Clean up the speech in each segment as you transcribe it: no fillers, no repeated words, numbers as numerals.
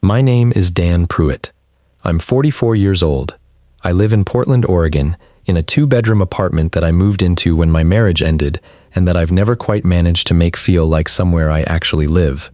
My name is Dan Pruitt. I'm 44 years old. I live in Portland, Oregon, in a 2-bedroom apartment that I moved into when my marriage ended and that I've never quite managed to make feel like somewhere I actually live.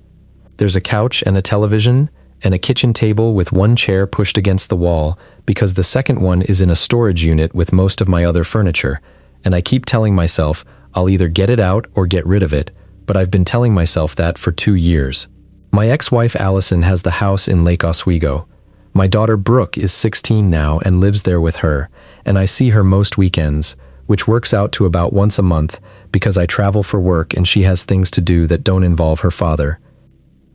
There's a couch and a television and a kitchen table with one chair pushed against the wall because the second one is in a storage unit with most of my other furniture, and I keep telling myself I'll either get it out or get rid of it, but I've been telling myself that for 2 years. My ex-wife Allison has the house in Lake Oswego. My daughter Brooke is 16 now and lives there with her, and I see her most weekends, which works out to about once a month because I travel for work and she has things to do that don't involve her father.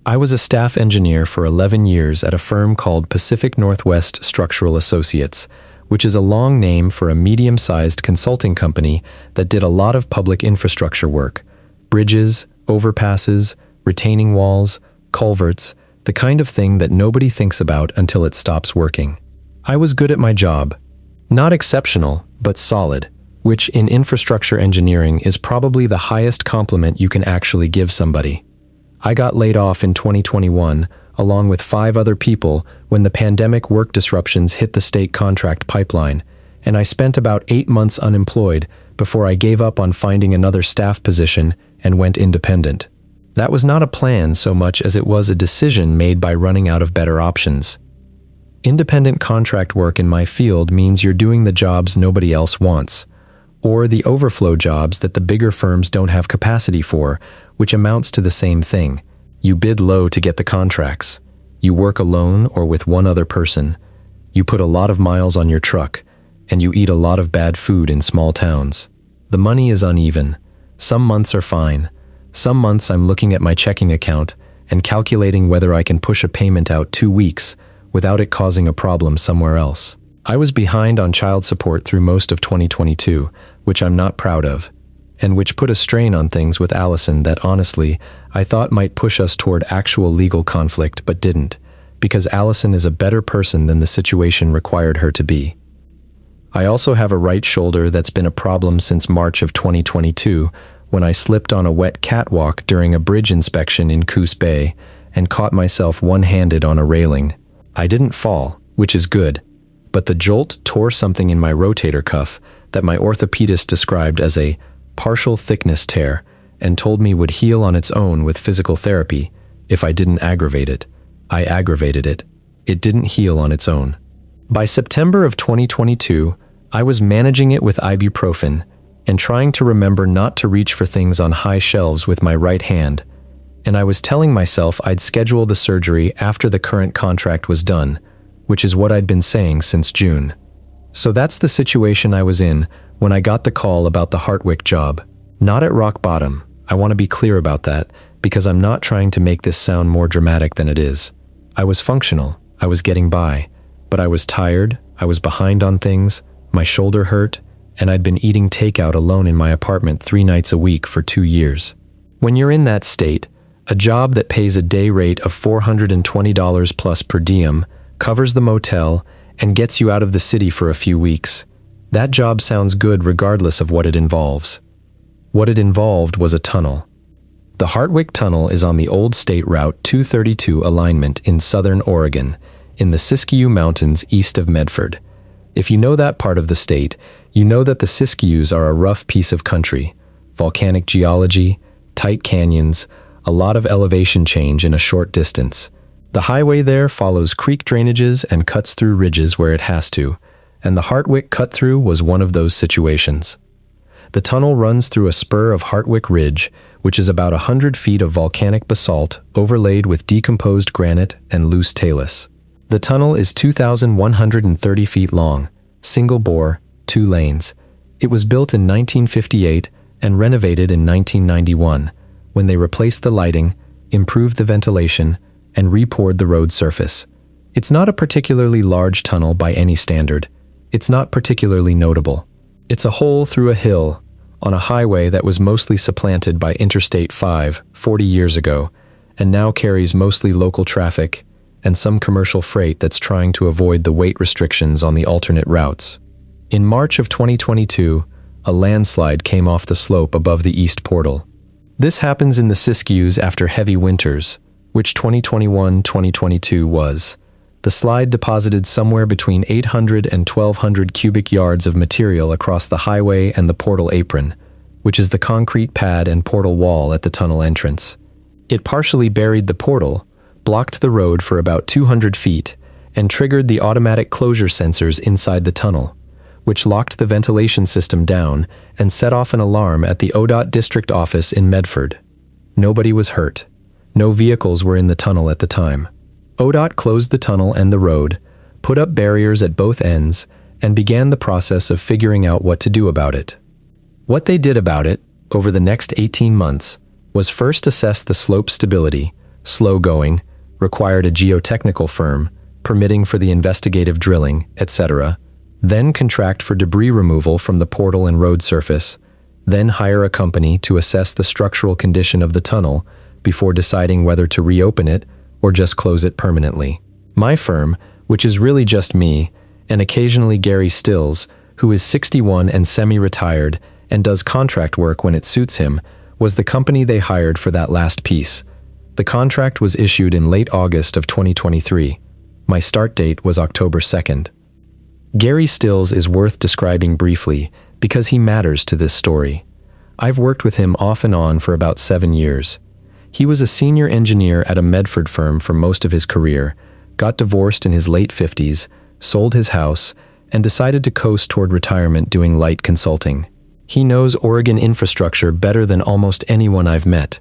I was a staff engineer for 11 years at a firm called Pacific Northwest Structural Associates, which is a long name for a medium-sized consulting company that did a lot of public infrastructure work: bridges, overpasses, retaining walls, culverts, the kind of thing that nobody thinks about until it stops working. I was good at my job. Not exceptional, but solid, which in infrastructure engineering is probably the highest compliment you can actually give somebody. I got laid off in 2021, along with 5 other people, when the pandemic work disruptions hit the state contract pipeline, and I spent about 8 months unemployed before I gave up on finding another staff position and went independent. That was not a plan so much as it was a decision made by running out of better options. Independent contract work in my field means you're doing the jobs nobody else wants, or the overflow jobs that the bigger firms don't have capacity for, which amounts to the same thing. You bid low to get the contracts. You work alone or with one other person. You put a lot of miles on your truck, and you eat a lot of bad food in small towns. The money is uneven. Some months are fine. Some months I'm looking at my checking account and calculating whether I can push a payment out 2 weeks without it causing a problem somewhere else. I was behind on child support through most of 2022, which I'm not proud of, and which put a strain on things with Allison that honestly I thought might push us toward actual legal conflict but didn't, because Allison is a better person than the situation required her to be. I also have a right shoulder that's been a problem since March of 2022 when I slipped on a wet catwalk during a bridge inspection in Coos Bay and caught myself one-handed on a railing. I didn't fall, which is good, but the jolt tore something in my rotator cuff that my orthopedist described as a partial thickness tear and told me would heal on its own with physical therapy if I didn't aggravate it. I aggravated it. It didn't heal on its own. By September of 2022, I was managing it with ibuprofen and trying to remember not to reach for things on high shelves with my right hand, and I was telling myself I'd schedule the surgery after the current contract was done, which is what I'd been saying since June. So that's the situation I was in when I got the call about the Hartwick job. Not at rock bottom. I want to be clear about that, because I'm not trying to make this sound more dramatic than it is. I was functional. I was getting by. But I was tired, I was behind on things, my shoulder hurt, and I'd been eating takeout alone in my apartment 3 nights a week for 2 years. When you're in that state, a job that pays a day rate of $420 plus per diem, covers the motel, and gets you out of the city for a few weeks, that job sounds good regardless of what it involves. What it involved was a tunnel. The Hartwick Tunnel is on the old State Route 232 alignment in southern Oregon, in the Siskiyou Mountains east of Medford. If you know that part of the state, you know that the Siskiyous are a rough piece of country. Volcanic geology, tight canyons, a lot of elevation change in a short distance. The highway there follows creek drainages and cuts through ridges where it has to, and the Hartwick cut-through was one of those situations. The tunnel runs through a spur of Hartwick Ridge, which is about 100 feet of volcanic basalt overlaid with decomposed granite and loose talus. The tunnel is 2,130 feet long, single bore, 2 lanes. It was built in 1958 and renovated in 1991, when they replaced the lighting, improved the ventilation, and re-poured the road surface. It's not a particularly large tunnel by any standard. It's not particularly notable. It's a hole through a hill on a highway that was mostly supplanted by Interstate 5 40 years ago, and now carries mostly local traffic and some commercial freight that's trying to avoid the weight restrictions on the alternate routes. In March of 2022, a landslide came off the slope above the east portal. This happens in the Siskiyous after heavy winters, which 2021-2022 was. The slide deposited somewhere between 800 and 1,200 cubic yards of material across the highway and the portal apron, which is the concrete pad and portal wall at the tunnel entrance. It partially buried the portal, blocked the road for about 200 feet, and triggered the automatic closure sensors inside the tunnel, which locked the ventilation system down and set off an alarm at the ODOT district office in Medford. Nobody was hurt. No vehicles were in the tunnel at the time. ODOT closed the tunnel and the road, put up barriers at both ends, and began the process of figuring out what to do about it. What they did about it, over the next 18 months, was first assess the slope stability, slow going, required a geotechnical firm, permitting for the investigative drilling, etc., then contract for debris removal from the portal and road surface, then hire a company to assess the structural condition of the tunnel before deciding whether to reopen it or just close it permanently. My firm, which is really just me, and occasionally Gary Stills, who is 61 and semi-retired and does contract work when it suits him, was the company they hired for that last piece. The contract was issued in late August of 2023. My start date was October 2nd. Gary Stills is worth describing briefly because he matters to this story. I've worked with him off and on for about 7 years. He was a senior engineer at a Medford firm for most of his career, got divorced in his late 50s, sold his house, and decided to coast toward retirement doing light consulting. He knows Oregon infrastructure better than almost anyone I've met,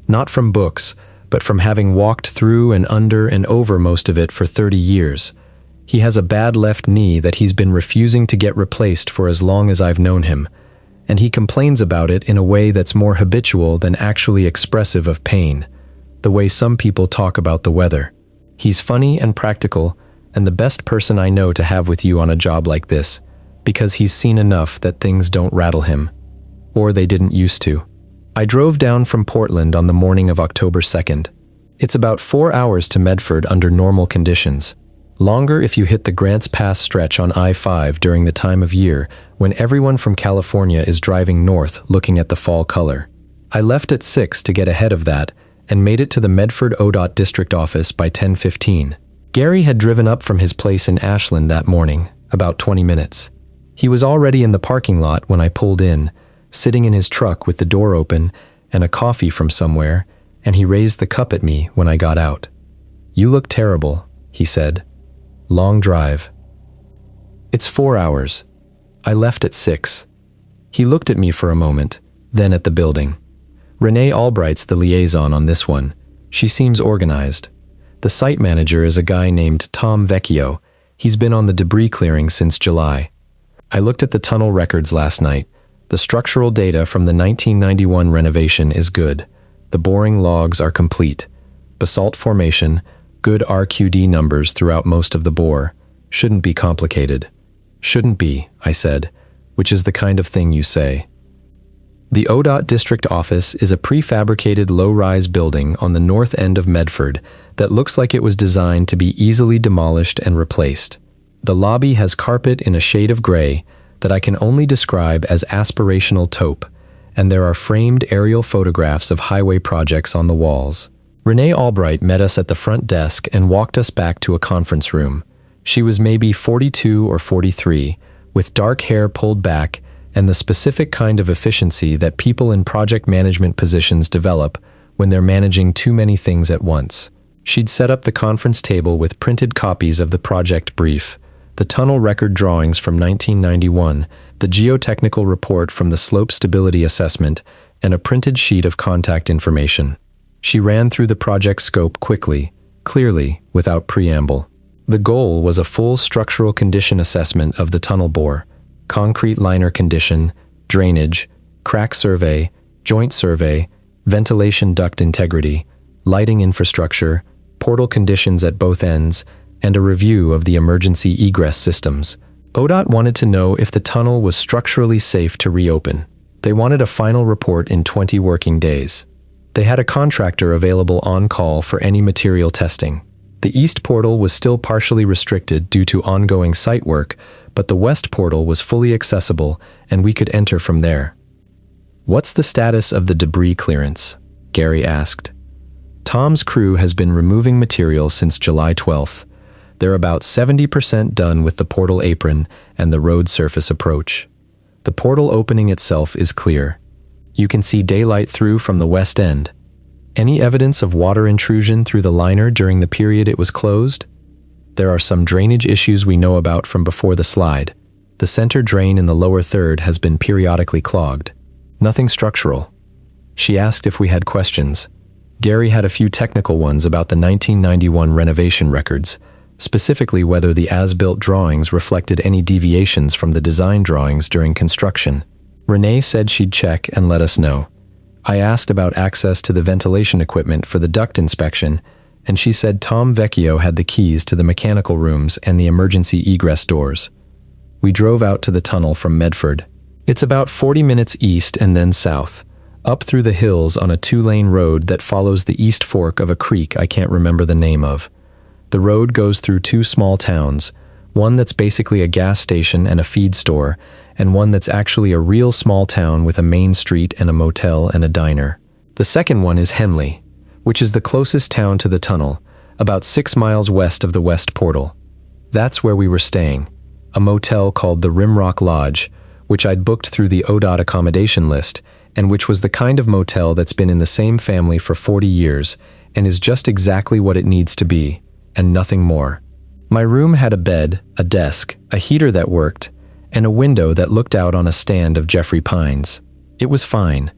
not from books, but from having walked through and under and over most of it for 30 years. He has a bad left knee that he's been refusing to get replaced for as long as I've known him, and he complains about it in a way that's more habitual than actually expressive of pain, the way some people talk about the weather. He's funny and practical, and the best person I know to have with you on a job like this, because he's seen enough that things don't rattle him. Or they didn't used to. I drove down from Portland on the morning of October 2nd. It's about 4 hours to Medford under normal conditions. Longer if you hit the Grants Pass stretch on I-5 during the time of year when everyone from California is driving north looking at the fall color. I left at 6 to get ahead of that and made it to the Medford ODOT district office by 10:15. Gary had driven up from his place in Ashland that morning, about 20 minutes. He was already in the parking lot when I pulled in, sitting in his truck with the door open and a coffee from somewhere, and he raised the cup at me when I got out. "You look terrible," he said. "Long drive." "It's 4 hours. I left at 6. He looked at me for a moment, then at the building. Renee Albright's the liaison on this one. She seems organized. The site manager is a guy named Tom Vecchio. He's been on the debris clearing since July. I looked at the tunnel records last night. The structural data from the 1991 renovation is good. The boring logs are complete. Basalt formation, good RQD numbers throughout most of the bore. Shouldn't be complicated." "Shouldn't be," I said, which is the kind of thing you say. The ODOT district office is a prefabricated low-rise building on the north end of Medford that looks like it was designed to be easily demolished and replaced. The lobby has carpet in a shade of gray that I can only describe as aspirational taupe, and there are framed aerial photographs of highway projects on the walls. Renee Albright met us at the front desk and walked us back to a conference room. She was maybe 42 or 43, with dark hair pulled back and the specific kind of efficiency that people in project management positions develop when they're managing too many things at once. She'd set up the conference table with printed copies of the project brief, the tunnel record drawings from 1991, the geotechnical report from the slope stability assessment, and a printed sheet of contact information. She ran through the project scope quickly, clearly, without preamble. The goal was a full structural condition assessment of the tunnel bore, concrete liner condition, drainage, crack survey, joint survey, ventilation duct integrity, lighting infrastructure, portal conditions at both ends, and a review of the emergency egress systems. ODOT wanted to know if the tunnel was structurally safe to reopen. They wanted a final report in 20 working days. They had a contractor available on call for any material testing. The east portal was still partially restricted due to ongoing site work, but the west portal was fully accessible and we could enter from there. "What's the status of the debris clearance?" Gary asked. Tom's crew has been removing material since July 12th. They're about 70% done with the portal apron and the road surface approach. The portal opening itself is clear. You can see daylight through from the west end. Any evidence of water intrusion through the liner during the period it was closed? There are some drainage issues we know about from before the slide. The center drain in the lower third has been periodically clogged. Nothing structural. She asked if we had questions. Gary had a few technical ones about the 1991 renovation records, specifically whether the as-built drawings reflected any deviations from the design drawings during construction. Renee said she'd check and let us know. I asked about access to the ventilation equipment for the duct inspection, and she said Tom Vecchio had the keys to the mechanical rooms and the emergency egress doors. We drove out to the tunnel from Medford. It's about 40 minutes east and then south, up through the hills on a 2-lane road that follows the east fork of a creek I can't remember the name of. The road goes through 2 small towns, one that's basically a gas station and a feed store, and one that's actually a real small town with a main street and a motel and a diner. The second one is Henley, which is the closest town to the tunnel, about 6 miles west of the west portal. That's where we were staying, a motel called the Rimrock Lodge, which I'd booked through the ODOT accommodation list, and which was the kind of motel that's been in the same family for 40 years and is just exactly what it needs to be, and nothing more. My room had a bed, a desk, a heater that worked, and a window that looked out on a stand of Jeffrey pines. It was fine.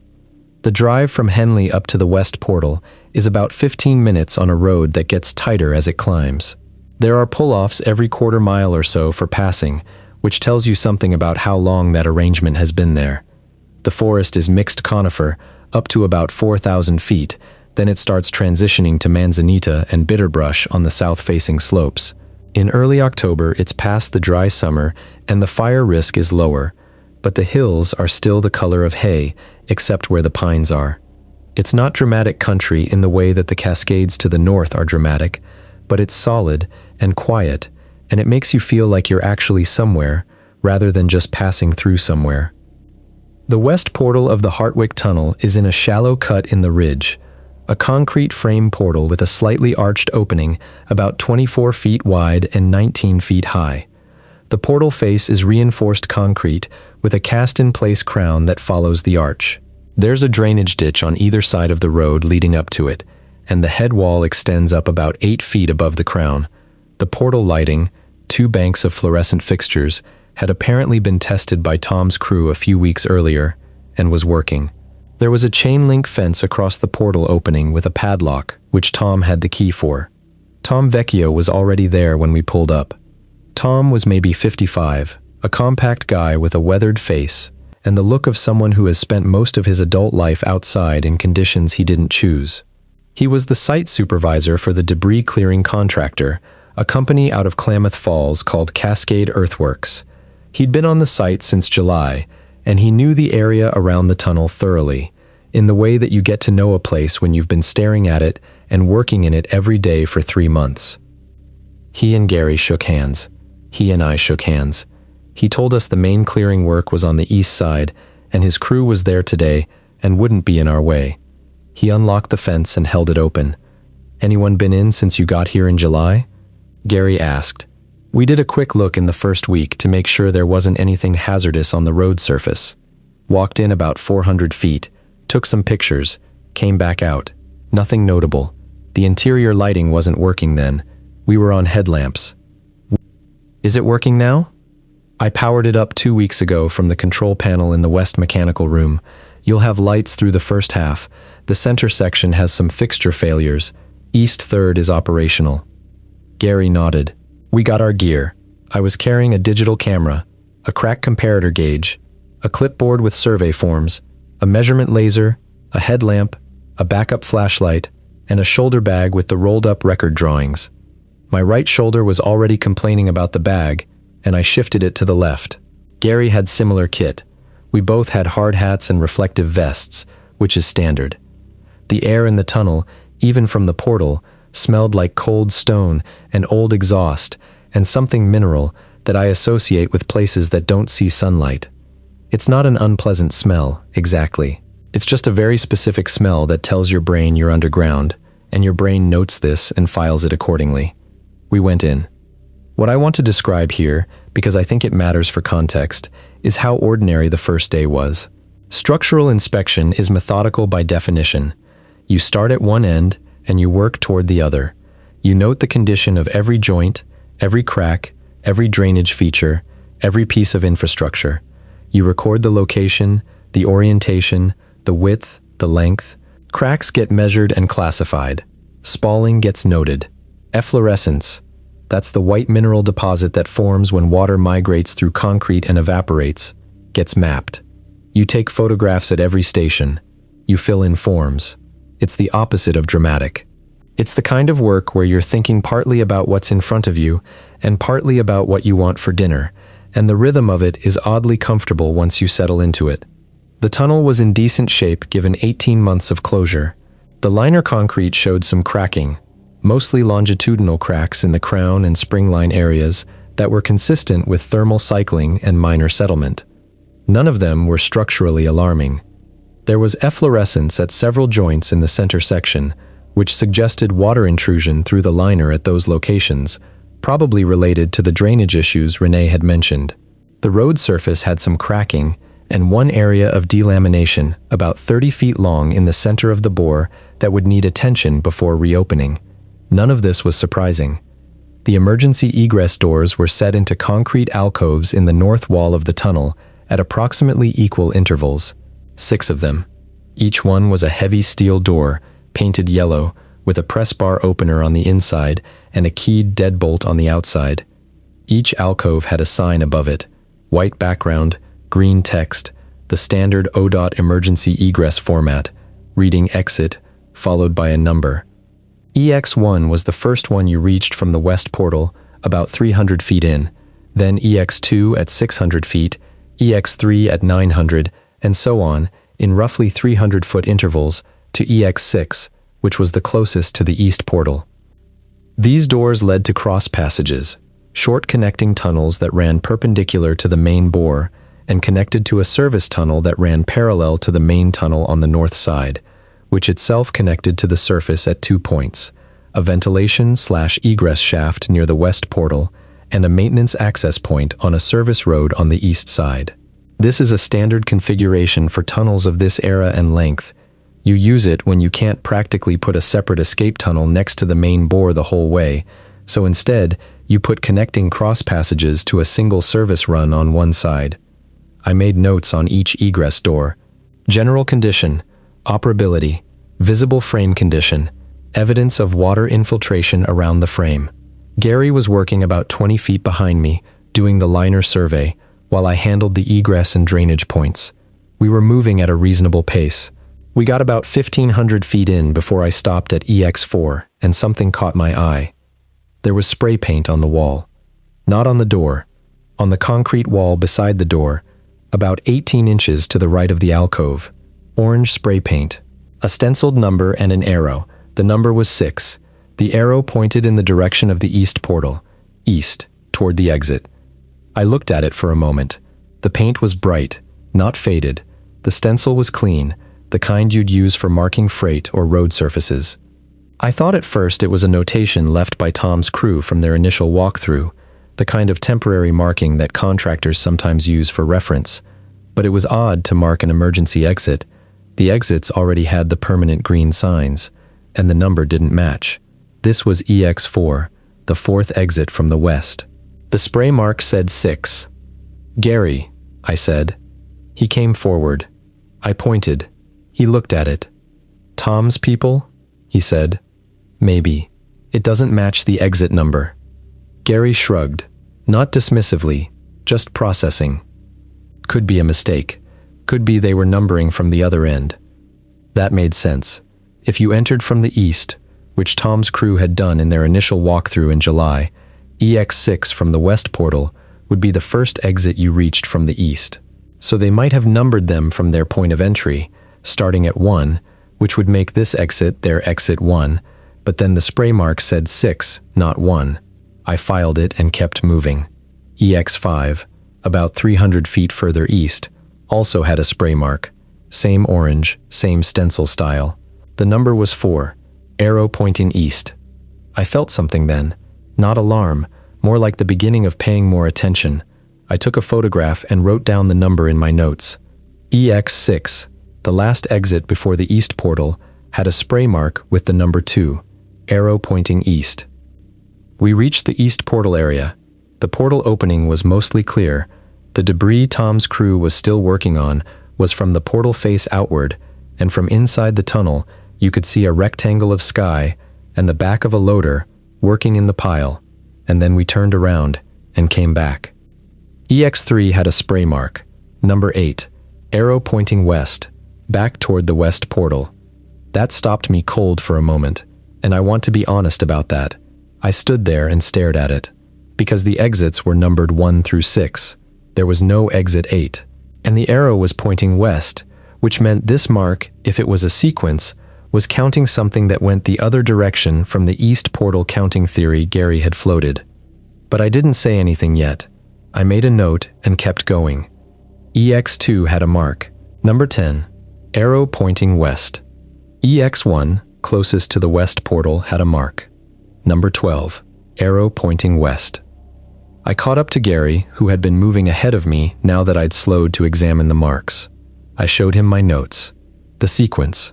The drive from Henley up to the west portal is about 15 minutes on a road that gets tighter as it climbs. There are pull-offs every quarter mile or so for passing, which tells you something about how long that arrangement has been there. The forest is mixed conifer, up to about 4,000 feet, then it starts transitioning to manzanita and bitterbrush on the south-facing slopes. In early October, it's past the dry summer and the fire risk is lower, but the hills are still the color of hay, except where the pines are. It's not dramatic country in the way that the Cascades to the north are dramatic, but it's solid and quiet, and it makes you feel like you're actually somewhere, rather than just passing through somewhere. The west portal of the Hartwick Tunnel is in a shallow cut in the ridge, a concrete frame portal with a slightly arched opening about 24 feet wide and 19 feet high. The portal face is reinforced concrete with a cast-in-place crown that follows the arch. There's a drainage ditch on either side of the road leading up to it, and the head wall extends up about 8 feet above the crown. The portal lighting, 2 banks of fluorescent fixtures, had apparently been tested by Tom's crew a few weeks earlier and was working. There was a chain-link fence across the portal opening with a padlock, which Tom had the key for. Tom Vecchio was already there when we pulled up. Tom was maybe 55, a compact guy with a weathered face, and the look of someone who has spent most of his adult life outside in conditions he didn't choose. He was the site supervisor for the debris clearing contractor, a company out of Klamath Falls called Cascade Earthworks. He'd been on the site since July, and he knew the area around the tunnel thoroughly, in the way that you get to know a place when you've been staring at it and working in it every day for 3 months. He and Gary shook hands. He and I shook hands. He told us the main clearing work was on the east side, and his crew was there today and wouldn't be in our way. He unlocked the fence and held it open. "Anyone been in since you got here in July?" Gary asked. We did a quick look in the first week to make sure there wasn't anything hazardous on the road surface. Walked in about 400 feet, took some pictures, came back out. Nothing notable. The interior lighting wasn't working then. We were on headlamps. Is it working now? I powered it up 2 weeks ago from the control panel in the west mechanical room. You'll have lights through the first half. The center section has some fixture failures. East third is operational. Gary nodded. We got our gear. I was carrying a digital camera, a crack comparator gauge, a clipboard with survey forms, a measurement laser, a headlamp, a backup flashlight, and a shoulder bag with the rolled-up record drawings. My right shoulder was already complaining about the bag, and I shifted it to the left. Gary had similar kit. We both had hard hats and reflective vests, which is standard. The air in the tunnel, even from the portal, smelled like cold stone and old exhaust and something mineral that I associate with places that don't see sunlight. It's not an unpleasant smell, exactly. It's just a very specific smell that tells your brain you're underground, and your brain notes this and files it accordingly. We went in. What I want to describe here, because I think it matters for context, is how ordinary the first day was. Structural inspection is methodical by definition. You start at one end and you work toward the other. You note the condition of every joint, every crack, every drainage feature, every piece of infrastructure. You record the location, the orientation, the width, the length. Cracks get measured and classified. Spalling gets noted. Efflorescence, that's the white mineral deposit that forms when water migrates through concrete and evaporates, gets mapped. You take photographs at every station. You fill in forms. It's the opposite of dramatic. It's the kind of work where you're thinking partly about what's in front of you and partly about what you want for dinner, and the rhythm of it is oddly comfortable once you settle into it. The tunnel was in decent shape given 18 months of closure. The liner concrete showed some cracking, mostly longitudinal cracks in the crown and springline areas that were consistent with thermal cycling and minor settlement. None of them were structurally alarming. There was efflorescence at several joints in the center section, which suggested water intrusion through the liner at those locations, probably related to the drainage issues Renee had mentioned. The road surface had some cracking, and one area of delamination about 30 feet long in the center of the bore that would need attention before reopening. None of this was surprising. The emergency egress doors were set into concrete alcoves in the north wall of the tunnel at approximately equal intervals, 6 of them. Each one was a heavy steel door, painted yellow, with a press bar opener on the inside and a keyed deadbolt on the outside. Each alcove had a sign above it, white background, green text, the standard ODOT emergency egress format, reading exit, followed by a number. EX1 was the first one you reached from the west portal, about 300 feet in, then EX2 at 600 feet, EX3 at 900, and so on, in roughly 300-foot intervals, to EX6, which was the closest to the east portal. These doors led to cross passages, short connecting tunnels that ran perpendicular to the main bore and connected to a service tunnel that ran parallel to the main tunnel on the north side, which itself connected to the surface at 2 points, a ventilation/egress shaft near the west portal and a maintenance access point on a service road on the east side. This is a standard configuration for tunnels of this era and length. You use it when you can't practically put a separate escape tunnel next to the main bore the whole way, so instead, you put connecting cross passages to a single service run on one side. I made notes on each egress door. General condition, operability, visible frame condition, evidence of water infiltration around the frame. Gary was working about 20 feet behind me, doing the liner survey, while I handled the egress and drainage points. We were moving at a reasonable pace. We got about 1,500 feet in before I stopped at EX4, and something caught my eye. There was spray paint on the wall. Not on the door. On the concrete wall beside the door, about 18 inches to the right of the alcove. Orange spray paint. A stenciled number and an arrow. The number was 6. The arrow pointed in the direction of the east portal. East, toward the exit. I looked at it for a moment. The paint was bright, not faded. The stencil was clean, the kind you'd use for marking freight or road surfaces. I thought at first it was a notation left by Tom's crew from their initial walkthrough, the kind of temporary marking that contractors sometimes use for reference. But it was odd to mark an emergency exit. The exits already had the permanent green signs, and the number didn't match. This was EX4, the 4th exit from the west. The spray mark said 6. "Gary," I said. He came forward. I pointed. He looked at it. "Tom's people?" he said. "Maybe. It doesn't match the exit number." Gary shrugged, not dismissively, just processing. Could be a mistake. Could be they were numbering from the other end. That made sense. If you entered from the east, which Tom's crew had done in their initial walkthrough in July, EX6 from the west portal would be the first exit you reached from the east. So they might have numbered them from their point of entry, starting at 1, which would make this exit their exit 1, but then the spray mark said 6, not 1. I filed it and kept moving. EX5, about 300 feet further east, also had a spray mark. Same orange, same stencil style. The number was 4. arrow pointing east. I felt something then, not alarm, more like the beginning of paying more attention. I took a photograph and wrote down the number in my notes. EX6, the last exit before the east portal, had a spray mark with the number 2, arrow pointing east. We reached the east portal area. The portal opening was mostly clear. The debris Tom's crew was still working on was from the portal face outward, and from inside the tunnel, you could see a rectangle of sky and the back of a loader working in the pile, and then we turned around and came back. EX3 had a spray mark, number 8, arrow pointing west, back toward the west portal. That stopped me cold for a moment, and I want to be honest about that. I stood there and stared at it, because the exits were numbered 1 through 6. There was no exit 8, and the arrow was pointing west, which meant this mark, if it was a sequence, was counting something that went the other direction from the east portal counting theory Gary had floated. But I didn't say anything yet. I made a note and kept going. EX2 had a mark, number 10, arrow pointing west. EX1, closest to the west portal, had a mark, number 12, arrow pointing west. I caught up to Gary, who had been moving ahead of me now that I'd slowed to examine the marks. I showed him my notes, the sequence.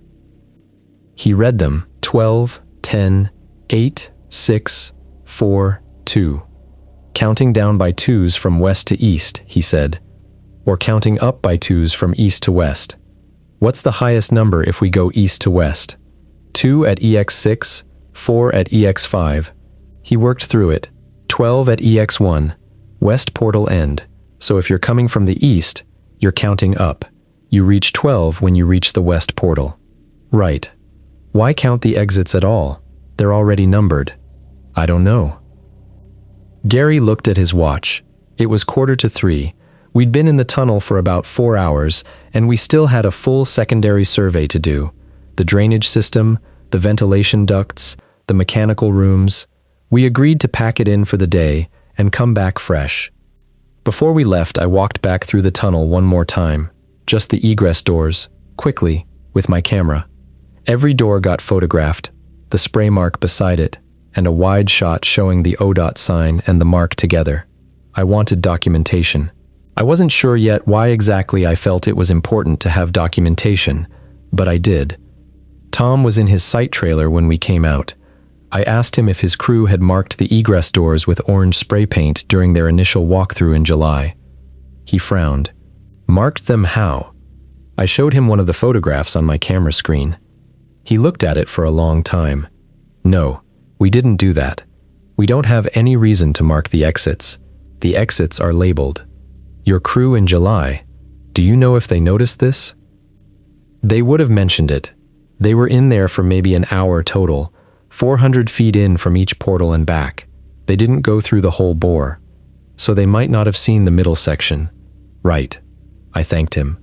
He read them, 12, 10, 8, 6, 4, 2. Counting down by 2s from west to east, he said, or counting up by 2s from east to west. What's the highest number if we go east to west? 2 at EX6, 4 at EX5. He worked through it. 12 at EX1, west portal end. So if you're coming from the east, you're counting up. You reach 12 when you reach the west portal. Right. Why count the exits at all? They're already numbered. I don't know. Gary looked at his watch. It was 2:45. We'd been in the tunnel for about 4 hours, and we still had a full secondary survey to do. The drainage system, the ventilation ducts, the mechanical rooms. We agreed to pack it in for the day and come back fresh. Before we left, I walked back through the tunnel one more time, just the egress doors, quickly, with my camera. Every door got photographed, the spray mark beside it, and a wide shot showing the ODOT sign and the mark together. I wanted documentation. I wasn't sure yet why exactly I felt it was important to have documentation, but I did. Tom was in his site trailer when we came out. I asked him if his crew had marked the egress doors with orange spray paint during their initial walkthrough in July. He frowned. Marked them how? I showed him one of the photographs on my camera screen. He looked at it for a long time. No, we didn't do that. We don't have any reason to mark the exits. The exits are labeled. Your crew in July, do you know if they noticed this? They would have mentioned it. They were in there for maybe an hour total, 400 feet in from each portal and back. They didn't go through the whole bore, so they might not have seen the middle section. Right. I thanked him.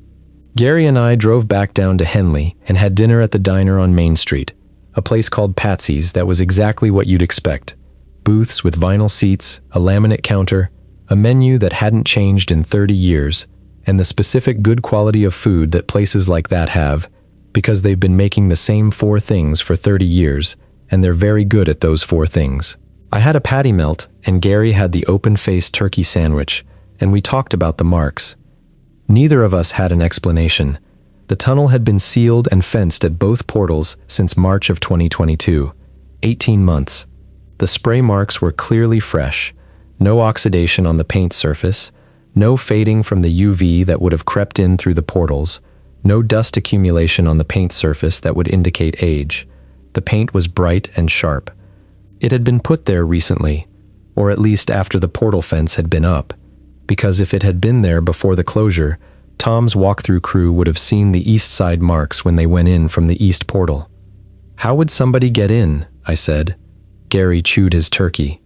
Gary and I drove back down to Henley and had dinner at the diner on Main Street, a place called Patsy's that was exactly what you'd expect. Booths with vinyl seats, a laminate counter, a menu that hadn't changed in 30 years, and the specific good quality of food that places like that have, because they've been making the same 4 things for 30 years, and they're very good at those 4 things. I had a patty melt, and Gary had the open-faced turkey sandwich, and we talked about the marks. Neither of us had an explanation. The tunnel had been sealed and fenced at both portals since March of 2022, 18 months. The spray marks were clearly fresh, no oxidation on the paint surface, no fading from the UV that would have crept in through the portals, no dust accumulation on the paint surface that would indicate age. The paint was bright and sharp. It had been put there recently, or at least after the portal fence had been up, because if it had been there before the closure, Tom's walkthrough crew would have seen the east side marks when they went in from the east portal. How would somebody get in? I said. Gary chewed his turkey.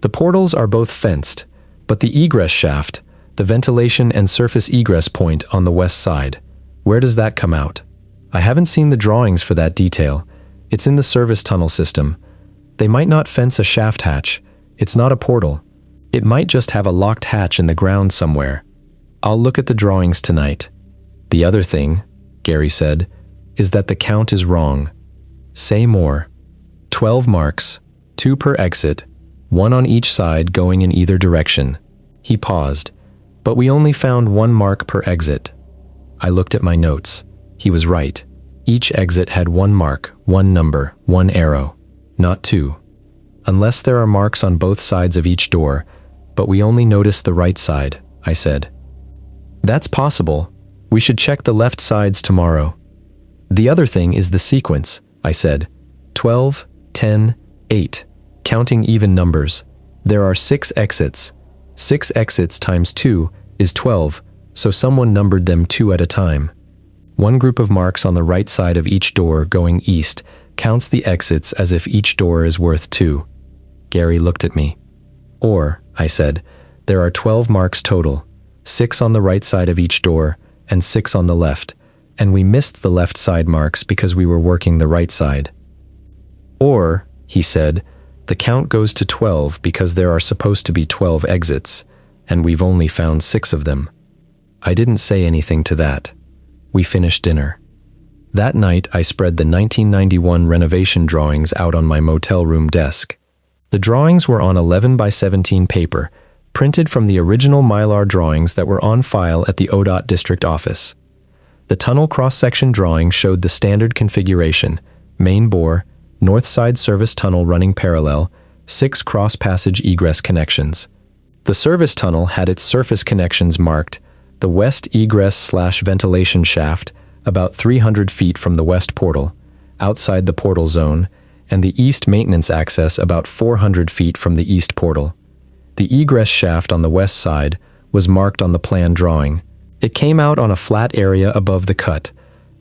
The portals are both fenced, but the egress shaft, the ventilation and surface egress point on the west side, where does that come out? I haven't seen the drawings for that detail. It's in the service tunnel system. They might not fence a shaft hatch. It's not a portal. It might just have a locked hatch in the ground somewhere. I'll look at the drawings tonight. The other thing, Gary said, is that the count is wrong. Say more. 12 marks, 2 per exit, 1 on each side going in either direction. He paused, but we only found 1 mark per exit. I looked at my notes. He was right. Each exit had 1 mark, 1 number, 1 arrow, not 2. Unless there are marks on both sides of each door, but we only noticed the right side, I said. That's possible. We should check the left sides tomorrow. The other thing is the sequence, I said. 12, 10, 8, counting even numbers. There are 6 exits. 6 exits times 2 is 12, so someone numbered them 2 at a time. 1 group of marks on the right side of each door going east counts the exits as if each door is worth 2. Gary looked at me. Or, I said, there are 12 marks total, 6 on the right side of each door and 6 on the left, and we missed the left side marks because we were working the right side. Or, he said, the count goes to 12 because there are supposed to be 12 exits, and we've only found 6 of them. I didn't say anything to that. We finished dinner. That night, I spread the 1991 renovation drawings out on my motel room desk. The drawings were on 11 by 17 paper, printed from the original Mylar drawings that were on file at the ODOT district office. The tunnel cross-section drawing showed the standard configuration: main bore, north side service tunnel running parallel, 6 cross-passage egress connections. The service tunnel had its surface connections marked: the west egress/ventilation shaft, about 300 feet from the west portal, outside the portal zone, and the east maintenance access about 400 feet from the east portal. The egress shaft on the west side was marked on the plan drawing. It came out on a flat area above the cut,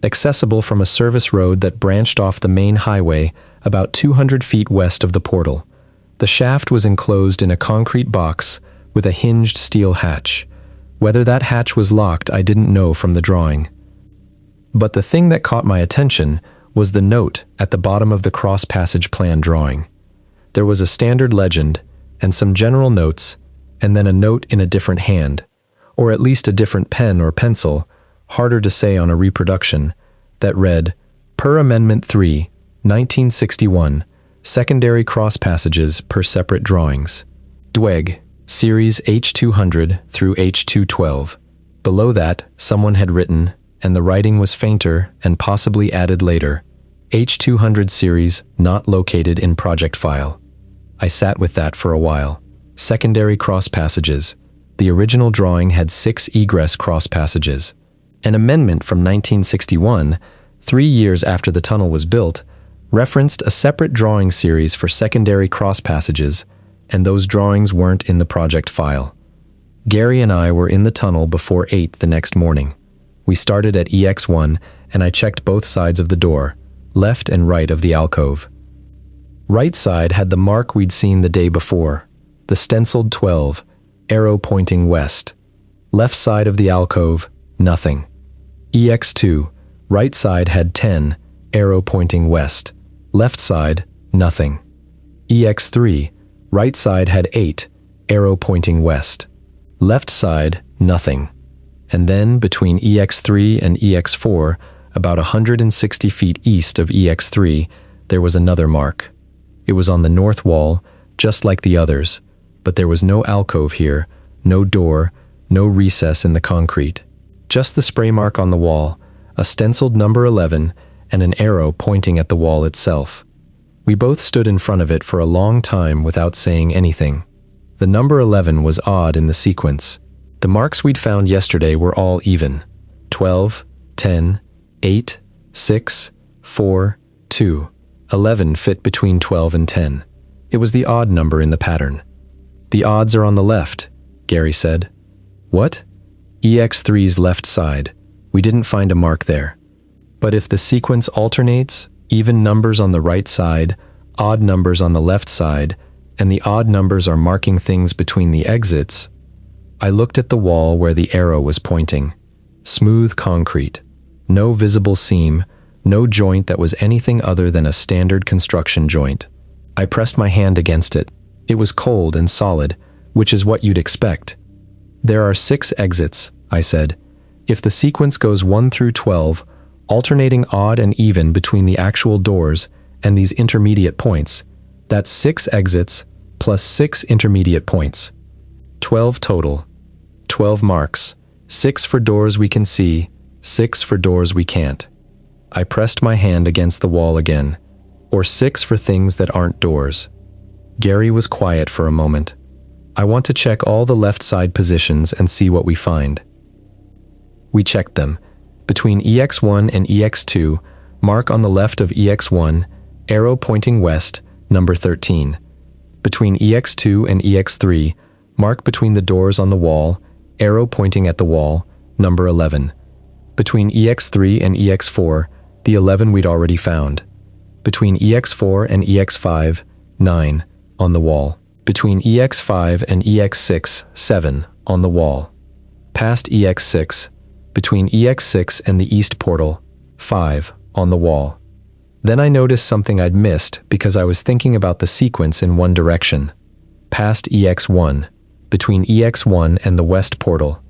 accessible from a service road that branched off the main highway about 200 feet west of the portal. The shaft was enclosed in a concrete box with a hinged steel hatch. Whether that hatch was locked, I didn't know from the drawing. But the thing that caught my attention was the note at the bottom of the cross-passage plan drawing. There was a standard legend and some general notes, and then a note in a different hand, or at least a different pen or pencil, harder to say on a reproduction, that read, "Per Amendment 3, 1961, secondary cross-passages per separate drawings. Dweg, Series H200 through H212. Below that, someone had written, and the writing was fainter and possibly added later, H200 series not located in project file. I sat with that for a while. Secondary cross passages. The original drawing had 6 egress cross passages. An amendment from 1961, 3 years after the tunnel was built, referenced a separate drawing series for secondary cross passages, and those drawings weren't in the project file. Gary and I were in the tunnel before 8 the next morning. We started at EX1, and I checked both sides of the door, left and right of the alcove. Right side had the mark we'd seen the day before, the stenciled 12, arrow pointing west. Left side of the alcove, nothing. EX2, right side had 10, arrow pointing west. Left side, nothing. EX3, right side had 8, arrow pointing west. Left side, nothing. And then, between EX3 and EX4, about 160 feet east of EX3, there was another mark. It was on the north wall, just like the others, but there was no alcove here, no door, no recess in the concrete. Just the spray mark on the wall, a stenciled number 11, and an arrow pointing at the wall itself. We both stood in front of it for a long time without saying anything. The number 11 was odd in the sequence. The marks we'd found yesterday were all even. 12, 10, 8, 6, 4, 2. 11 fit between 12 and 10. It was the odd number in the pattern. The odds are on the left, Gary said. What? EX3's left side. We didn't find a mark there. But if the sequence alternates, even numbers on the right side, odd numbers on the left side, and the odd numbers are marking things between the exits, I looked at the wall where the arrow was pointing. Smooth concrete. No visible seam, no joint that was anything other than a standard construction joint. I pressed my hand against it. It was cold and solid, which is what you'd expect. There are 6 exits, I said. If the sequence goes 1 through 12, alternating odd and even between the actual doors, and these intermediate points. That's 6 exits plus 6 intermediate points. 12 total. 12 marks. 6 for doors we can see, 6 for doors we can't. I pressed my hand against the wall again. Or 6 for things that aren't doors. Gary was quiet for a moment. I want to check all the left side positions and see what we find. We checked them. Between EX1 and EX2, mark on the left of EX1, arrow pointing west, number 13. Between EX2 and EX3, mark between the doors on the wall, arrow pointing at the wall, number 11. Between EX3 and EX4, the 11 we'd already found. Between EX4 and EX5, 9, on the wall. Between EX5 and EX6, 7, on the wall. Past EX6, between EX6 and the east portal, 5, on the wall. Then I noticed something I'd missed because I was thinking about the sequence in one direction. Past EX1, between EX1 and the west portal.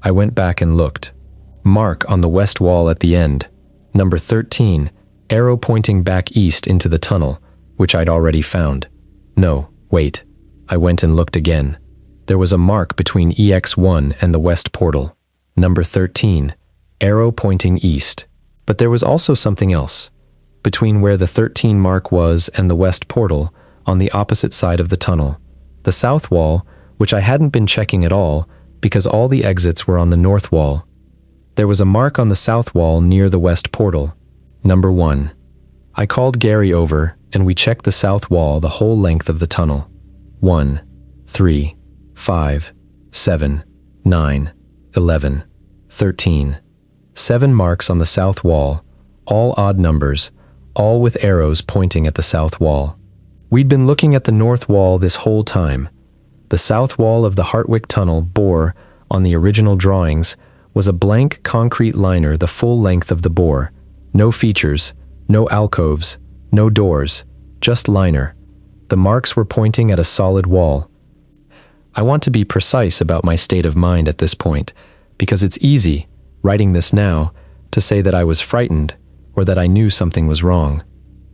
I went back and looked. Mark on the west wall at the end, number 13, arrow pointing back east into the tunnel, which I'd already found. No, wait. I went and looked again. There was a mark between EX1 and the west portal, number 13, arrow pointing east. But there was also something else. Between where the 13 mark was and the west portal, on the opposite side of the tunnel. The south wall, which I hadn't been checking at all, because all the exits were on the north wall. There was a mark on the south wall near the west portal, number 1. I called Gary over, and we checked the south wall the whole length of the tunnel. 1, 3, 5, 7, 9, 11, 13. 7 marks on the south wall, all odd numbers, all with arrows pointing at the south wall. We'd been looking at the north wall this whole time. The south wall of the Hartwick Tunnel bore, on the original drawings, was a blank concrete liner the full length of the bore. No features, no alcoves, no doors, just liner. The marks were pointing at a solid wall. I want to be precise about my state of mind at this point, because it's easy, writing this now, to say that I was frightened or that I knew something was wrong.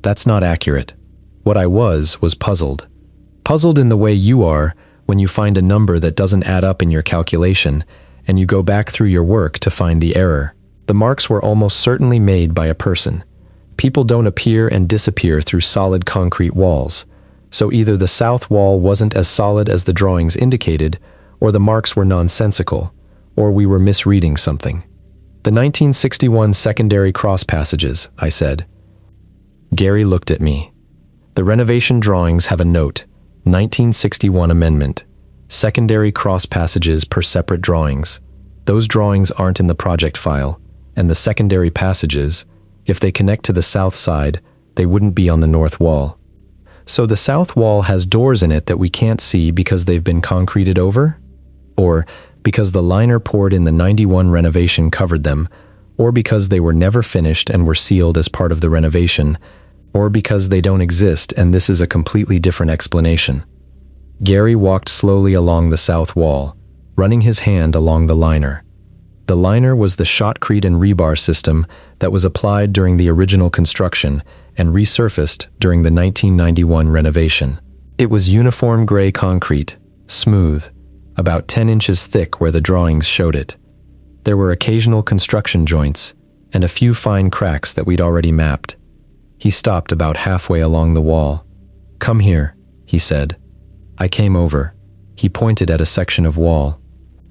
That's not accurate. What I was puzzled. Puzzled in the way you are when you find a number that doesn't add up in your calculation and you go back through your work to find the error. The marks were almost certainly made by a person. People don't appear and disappear through solid concrete walls. So either the south wall wasn't as solid as the drawings indicated, or the marks were nonsensical, or we were misreading something. The 1961 secondary cross passages, I said. Gary looked at me. The renovation drawings have a note, 1961 amendment, secondary cross passages per separate drawings. Those drawings aren't in the project file, and the secondary passages, if they connect to the south side, they wouldn't be on the north wall. So the south wall has doors in it that we can't see because they've been concreted over? Or because the liner poured in the 91 renovation covered them, or because they were never finished and were sealed as part of the renovation, or because they don't exist and this is a completely different explanation. Gary walked slowly along the south wall, running his hand along the liner. The liner was the shotcrete and rebar system that was applied during the original construction and resurfaced during the 1991 renovation. It was uniform gray concrete, smooth, about 10 inches thick where the drawings showed it. There were occasional construction joints and a few fine cracks that we'd already mapped. He stopped about halfway along the wall. "Come here," he said. I came over. He pointed at a section of wall.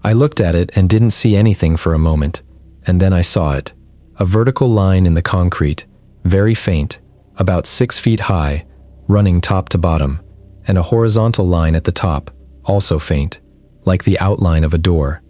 I looked at it and didn't see anything for a moment, and then I saw it. A vertical line in the concrete, very faint, about 6 feet high, running top to bottom, and a horizontal line at the top, also faint, like the outline of a door.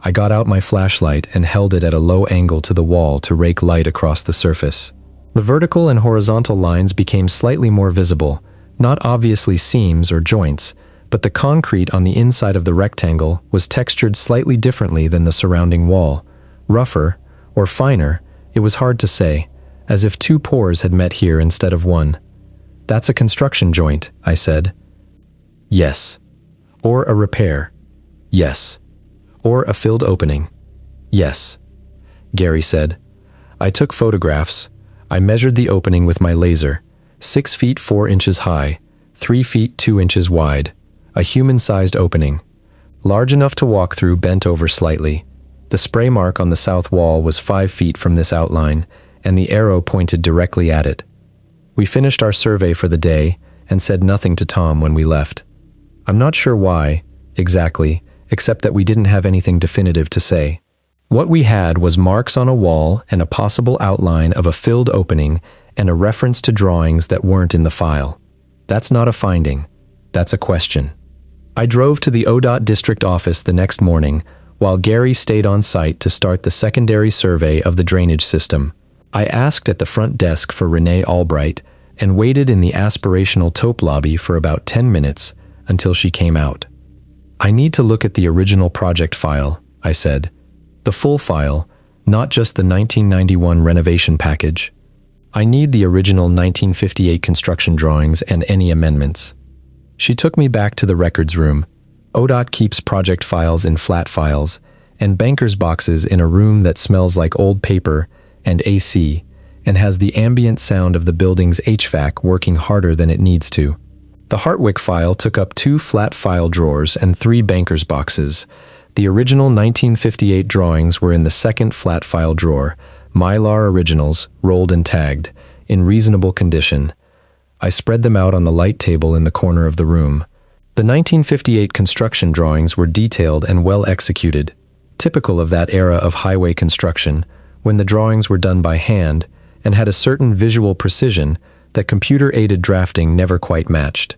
I got out my flashlight and held it at a low angle to the wall to rake light across the surface. The vertical and horizontal lines became slightly more visible, not obviously seams or joints, but the concrete on the inside of the rectangle was textured slightly differently than the surrounding wall. Rougher, or finer, it was hard to say, as if 2 pores had met here instead of 1. "That's a construction joint," I said. "Yes." "Or a repair?" "Yes." "Or a filled opening?" "Yes." Gary said. I took photographs. I measured the opening with my laser, 6 feet 4 inches high, 3 feet 2 inches wide, a human-sized opening, large enough to walk through bent over slightly. The spray mark on the south wall was 5 feet from this outline, and the arrow pointed directly at it. We finished our survey for the day and said nothing to Tom when we left. I'm not sure why, exactly, except that we didn't have anything definitive to say. What we had was marks on a wall and a possible outline of a filled opening and a reference to drawings that weren't in the file. That's not a finding. That's a question. I drove to the ODOT district office the next morning, while Gary stayed on site to start the secondary survey of the drainage system. I asked at the front desk for Renee Albright and waited in the aspirational taupe lobby for about 10 minutes until she came out. I need to look at the original project file, I said. The full file, not just the 1991 renovation package. I need the original 1958 construction drawings and any amendments. She took me back to the records room. ODOT keeps project files in flat files and banker's boxes in a room that smells like old paper and AC and has the ambient sound of the building's HVAC working harder than it needs to. The Hartwick file took up 2 flat file drawers and 3 banker's boxes. The original 1958 drawings were in the second flat file drawer, Mylar originals, rolled and tagged, in reasonable condition. I spread them out on the light table in the corner of the room. The 1958 construction drawings were detailed and well executed, typical of that era of highway construction, when the drawings were done by hand and had a certain visual precision that computer-aided drafting never quite matched.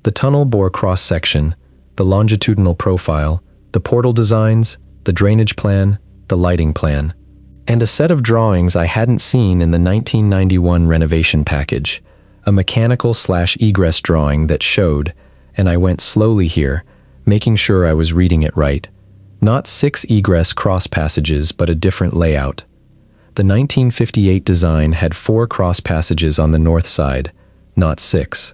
The tunnel bore cross-section, the longitudinal profile, the portal designs, the drainage plan, the lighting plan, and a set of drawings I hadn't seen in the 1991 renovation package, a mechanical/egress drawing that showed, and I went slowly here, making sure I was reading it right, not 6 egress cross passages but a different layout. The 1958 design had 4 cross passages on the north side, not 6.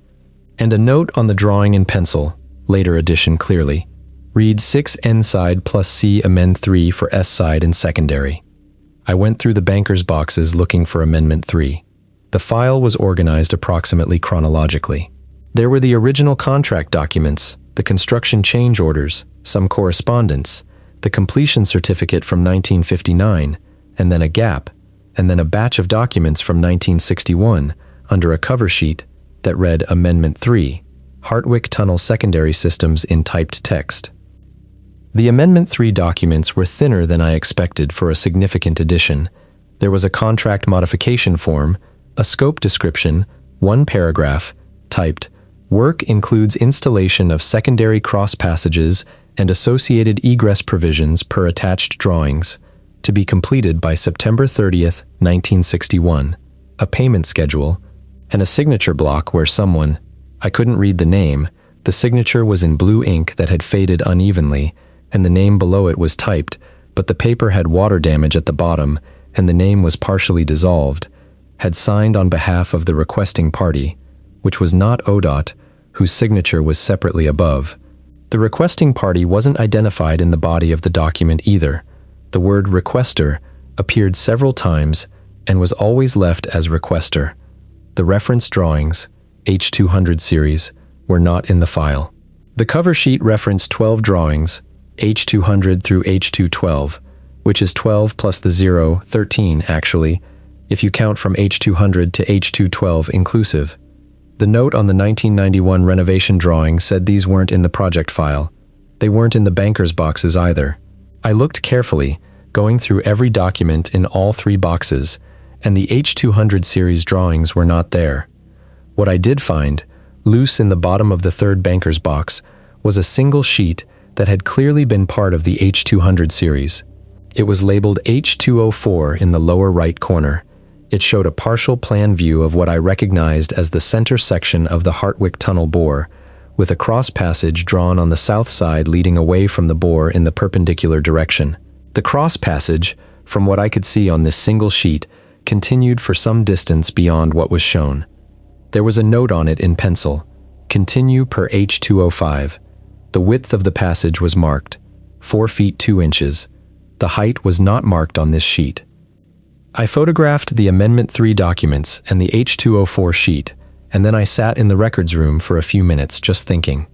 And a note on the drawing in pencil, later addition clearly, read 6 N side plus C amend 3 for S side and secondary. I went through the banker's boxes looking for Amendment 3. The file was organized approximately chronologically. There were the original contract documents, the construction change orders, some correspondence, the completion certificate from 1959, and then a gap, and then a batch of documents from 1961 under a cover sheet that read Amendment 3, Hartwick Tunnel Secondary Systems in typed text. The Amendment 3 documents were thinner than I expected for a significant addition. There was a contract modification form, a scope description, 1 paragraph, typed, "Work includes installation of secondary cross passages and associated egress provisions per attached drawings, to be completed by September 30th, 1961, a payment schedule, and a signature block where someone, I couldn't read the name, the signature was in blue ink that had faded unevenly, and the name below it was typed, but the paper had water damage at the bottom, and the name was partially dissolved, had signed on behalf of the requesting party, which was not ODOT, whose signature was separately above. The requesting party wasn't identified in the body of the document either. The word requester appeared several times and was always left as requester. The reference drawings, H200 series, were not in the file. The cover sheet referenced 12 drawings, H200 through H212, which is 12 plus the 0, 13 actually, if you count from H200 to H212 inclusive. The note on the 1991 renovation drawing said these weren't in the project file. They weren't in the banker's boxes either. I looked carefully, going through every document in all 3 boxes, and the H200 series drawings were not there. What I did find, loose in the bottom of the 3rd banker's box, was a single sheet that had clearly been part of the H200 series. It was labeled H204 in the lower right corner. It showed a partial plan view of what I recognized as the center section of the Hartwick Tunnel bore, with a cross passage drawn on the south side leading away from the bore in the perpendicular direction. The cross passage, from what I could see on this single sheet, continued for some distance beyond what was shown. There was a note on it in pencil, "Continue per H205. The width of the passage was marked, 4 feet 2 inches. The height was not marked on this sheet. I photographed the Amendment 3 documents and the H204 sheet, and then I sat in the records room for a few minutes just thinking.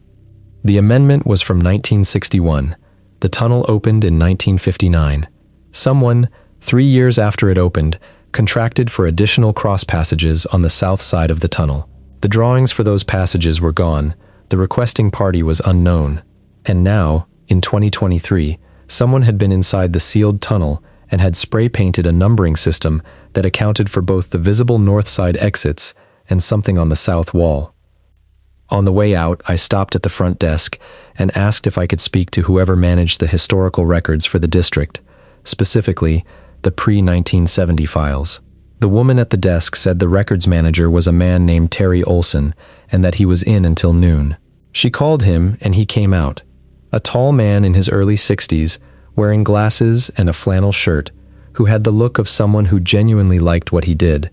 The amendment was from 1961. The tunnel opened in 1959. Someone, 3 years after it opened, contracted for additional cross passages on the south side of the tunnel. The drawings for those passages were gone. The requesting party was unknown. And now, in 2023, someone had been inside the sealed tunnel and had spray-painted a numbering system that accounted for both the visible north side exits and something on the south wall. On the way out, I stopped at the front desk and asked if I could speak to whoever managed the historical records for the district, specifically the pre-1970 files. The woman at the desk said the records manager was a man named Terry Olson and that he was in until noon. She called him and he came out. A tall man in his early 60s, wearing glasses and a flannel shirt, who had the look of someone who genuinely liked what he did.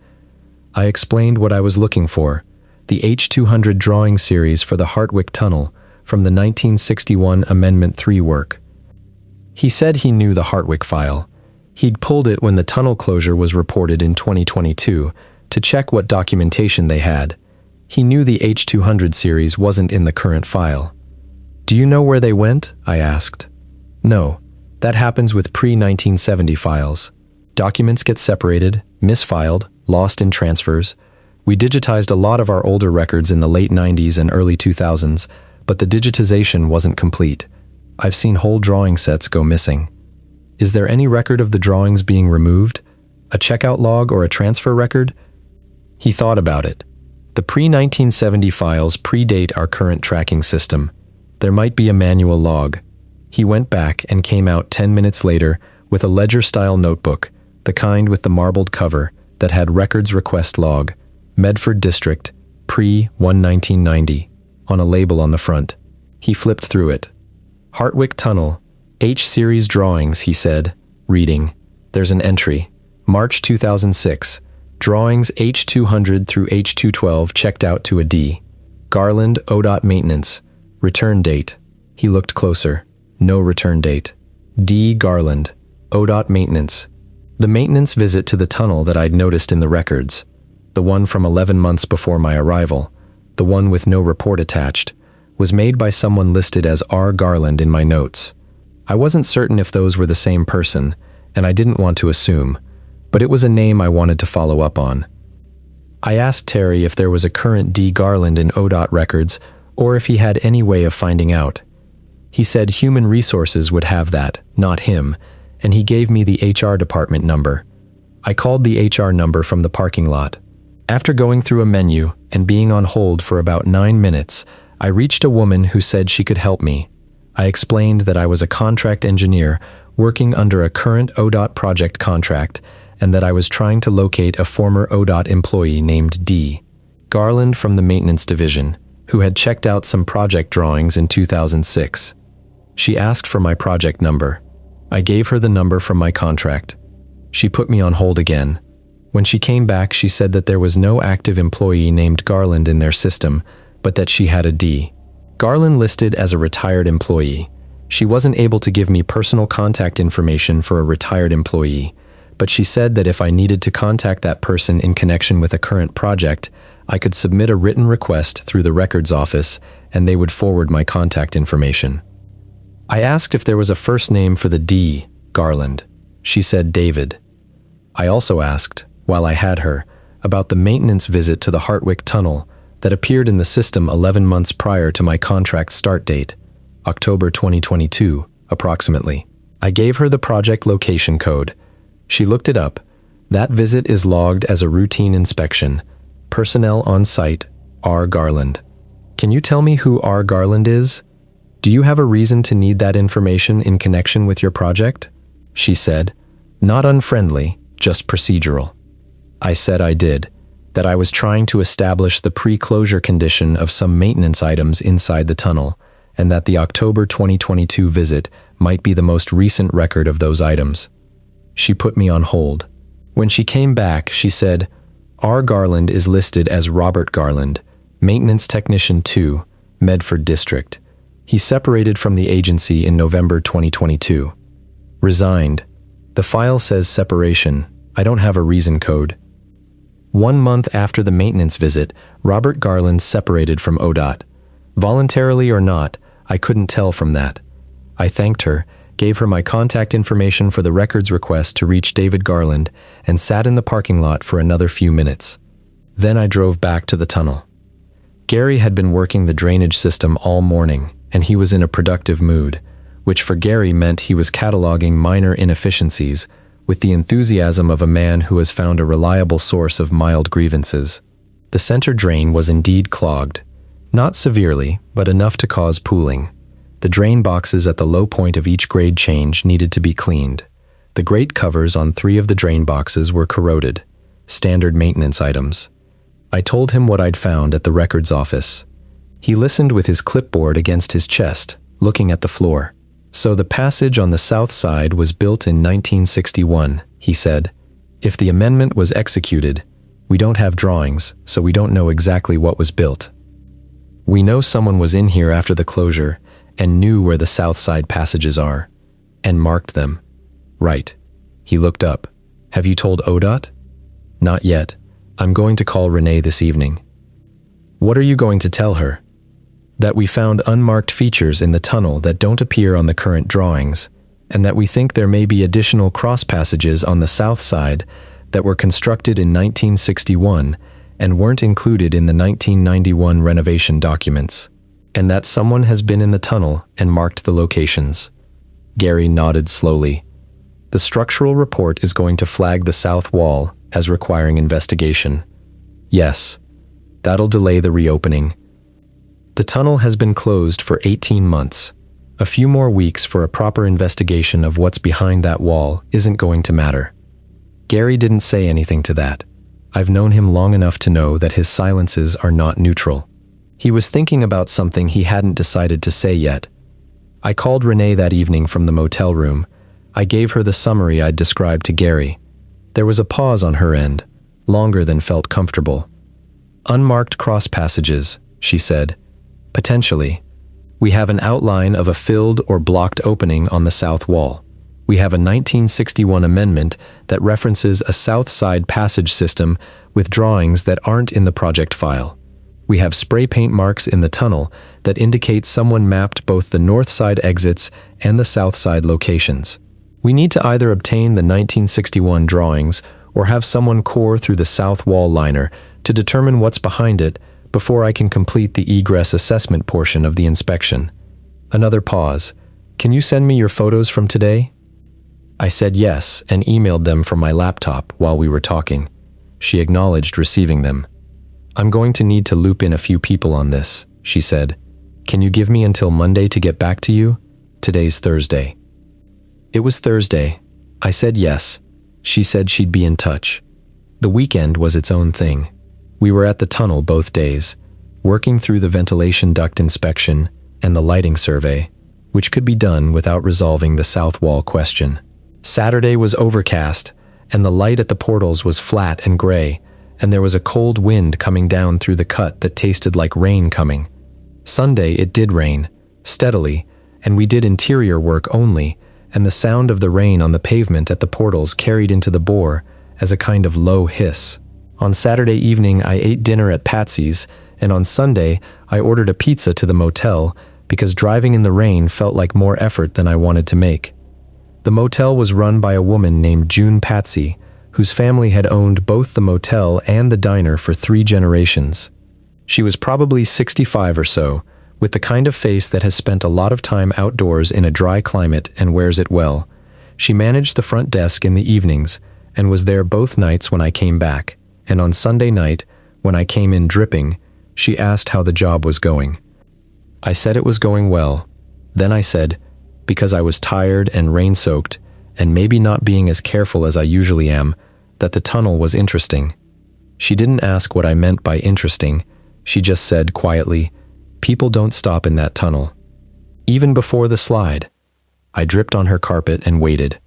I explained what I was looking for, the H200 drawing series for the Hartwick Tunnel from the 1961 Amendment 3 work. He said he knew the Hartwick file. He'd pulled it when the tunnel closure was reported in 2022 to check what documentation they had. He knew the H200 series wasn't in the current file. "Do you know where they went?" I asked. "No. That happens with pre-1970 files. Documents get separated, misfiled, lost in transfers. We digitized a lot of our older records in the late 90s and early 2000s, but the digitization wasn't complete. I've seen whole drawing sets go missing." "Is there any record of the drawings being removed? A checkout log or a transfer record?" He thought about it. The pre-1970 files predate our current tracking system. There might be a manual log. He went back and came out 10 minutes later with a ledger-style notebook, the kind with the marbled cover that had Records Request Log, Medford District, pre-1990, on a label on the front. He flipped through it. "Hartwick Tunnel, H-Series drawings," he said, reading. There's an entry. March 2006. Drawings H200 through H212 checked out to a D. Garland, ODOT maintenance. Return date. He looked closer. No return date. D. Garland, ODOT maintenance. The maintenance visit to the tunnel that I'd noticed in the records. The one from 11 months before my arrival, the one with no report attached, was made by someone listed as R. Garland in my notes. I wasn't certain if those were the same person, and I didn't want to assume, but it was a name I wanted to follow up on. I asked Terry if there was a current D. Garland in ODOT records, or if he had any way of finding out. He said Human Resources would have that, not him, and he gave me the HR department number. I called the HR number from the parking lot. After going through a menu and being on hold for about 9 minutes, I reached a woman who said she could help me. I explained that I was a contract engineer working under a current ODOT project contract and that I was trying to locate a former ODOT employee named D. Garland from the maintenance division, who had checked out some project drawings in 2006. She asked for my project number. I gave her the number from my contract. She put me on hold again. When she came back, she said that there was no active employee named Garland in their system, but that she had a D. Garland listed as a retired employee. She wasn't able to give me personal contact information for a retired employee, but she said that if I needed to contact that person in connection with a current project, I could submit a written request through the records office and they would forward my contact information. I asked if there was a first name for the D, Garland. She said David. I also asked, while I had her, about the maintenance visit to the Hartwick Tunnel that appeared in the system 11 months prior to my contract start date, October 2022, approximately. I gave her the project location code. She looked it up. That visit is logged as a routine inspection. Personnel on site, R. Garland. Can you tell me who R. Garland is? Do you have a reason to need that information in connection with your project? She said, not unfriendly, just procedural. I said I did, that I was trying to establish the pre-closure condition of some maintenance items inside the tunnel, and that the October 2022 visit might be the most recent record of those items. She put me on hold. When she came back, she said, R. Garland is listed as Robert Garland, Maintenance Technician 2, Medford District. He separated from the agency in November 2022. Resigned. The file says separation. I don't have a reason code. 1 month after the maintenance visit, Robert Garland separated from ODOT. Voluntarily or not, I couldn't tell from that. I thanked her, gave her my contact information for the records request to reach David Garland, and sat in the parking lot for another few minutes. Then I drove back to the tunnel. Gary had been working the drainage system all morning, and he was in a productive mood, which for Gary meant he was cataloging minor inefficiencies with the enthusiasm of a man who has found a reliable source of mild grievances. The center drain was indeed clogged, not severely, but enough to cause pooling. The drain boxes at the low point of each grade change needed to be cleaned. The grate covers on 3 of the drain boxes were corroded, standard maintenance items. I told him what I'd found at the records office. He listened with his clipboard against his chest, looking at the floor. So the passage on the south side was built in 1961, he said. If the amendment was executed, we don't have drawings, so we don't know exactly what was built. We know someone was in here after the closure and knew where the south side passages are, and marked them. Right. He looked up. Have you told ODOT? Not yet. I'm going to call Renee this evening. What are you going to tell her? That we found unmarked features in the tunnel that don't appear on the current drawings, and that we think there may be additional cross passages on the south side that were constructed in 1961 and weren't included in the 1991 renovation documents, and that someone has been in the tunnel and marked the locations. Gary nodded slowly. The structural report is going to flag the south wall as requiring investigation. Yes, that'll delay the reopening. The tunnel has been closed for 18 months. A few more weeks for a proper investigation of what's behind that wall isn't going to matter. Gary didn't say anything to that. I've known him long enough to know that his silences are not neutral. He was thinking about something he hadn't decided to say yet. I called Renee that evening from the motel room. I gave her the summary I'd described to Gary. There was a pause on her end, longer than felt comfortable. Unmarked cross passages, she said. Potentially. We have an outline of a filled or blocked opening on the south wall. We have a 1961 amendment that references a south side passage system with drawings that aren't in the project file. We have spray paint marks in the tunnel that indicate someone mapped both the north side exits and the south side locations. We need to either obtain the 1961 drawings or have someone core through the south wall liner to determine what's behind it before I can complete the egress assessment portion of the inspection. Another pause. Can you send me your photos from today? I said yes and emailed them from my laptop while we were talking. She acknowledged receiving them. I'm going to need to loop in a few people on this, she said. Can you give me until Monday to get back to you? Today's Thursday. It was Thursday. I said yes. She said she'd be in touch. The weekend was its own thing. We were at the tunnel both days, working through the ventilation duct inspection and the lighting survey, which could be done without resolving the south wall question. Saturday was overcast, and the light at the portals was flat and gray, and there was a cold wind coming down through the cut that tasted like rain coming. Sunday it did rain, steadily, and we did interior work only, and the sound of the rain on the pavement at the portals carried into the bore as a kind of low hiss. On Saturday evening I ate dinner at Patsy's, and on Sunday I ordered a pizza to the motel because driving in the rain felt like more effort than I wanted to make. The motel was run by a woman named June Patsy, whose family had owned both the motel and the diner for 3 generations. She was probably 65 or so, with the kind of face that has spent a lot of time outdoors in a dry climate and wears it well. She managed the front desk in the evenings and was there both nights when I came back, and on Sunday night, when I came in dripping, she asked how the job was going. I said it was going well. Then I said, because I was tired and rain-soaked, and maybe not being as careful as I usually am, that the tunnel was interesting. She didn't ask what I meant by interesting. She just said quietly, people don't stop in that tunnel. Even before the slide. I dripped on her carpet and waited.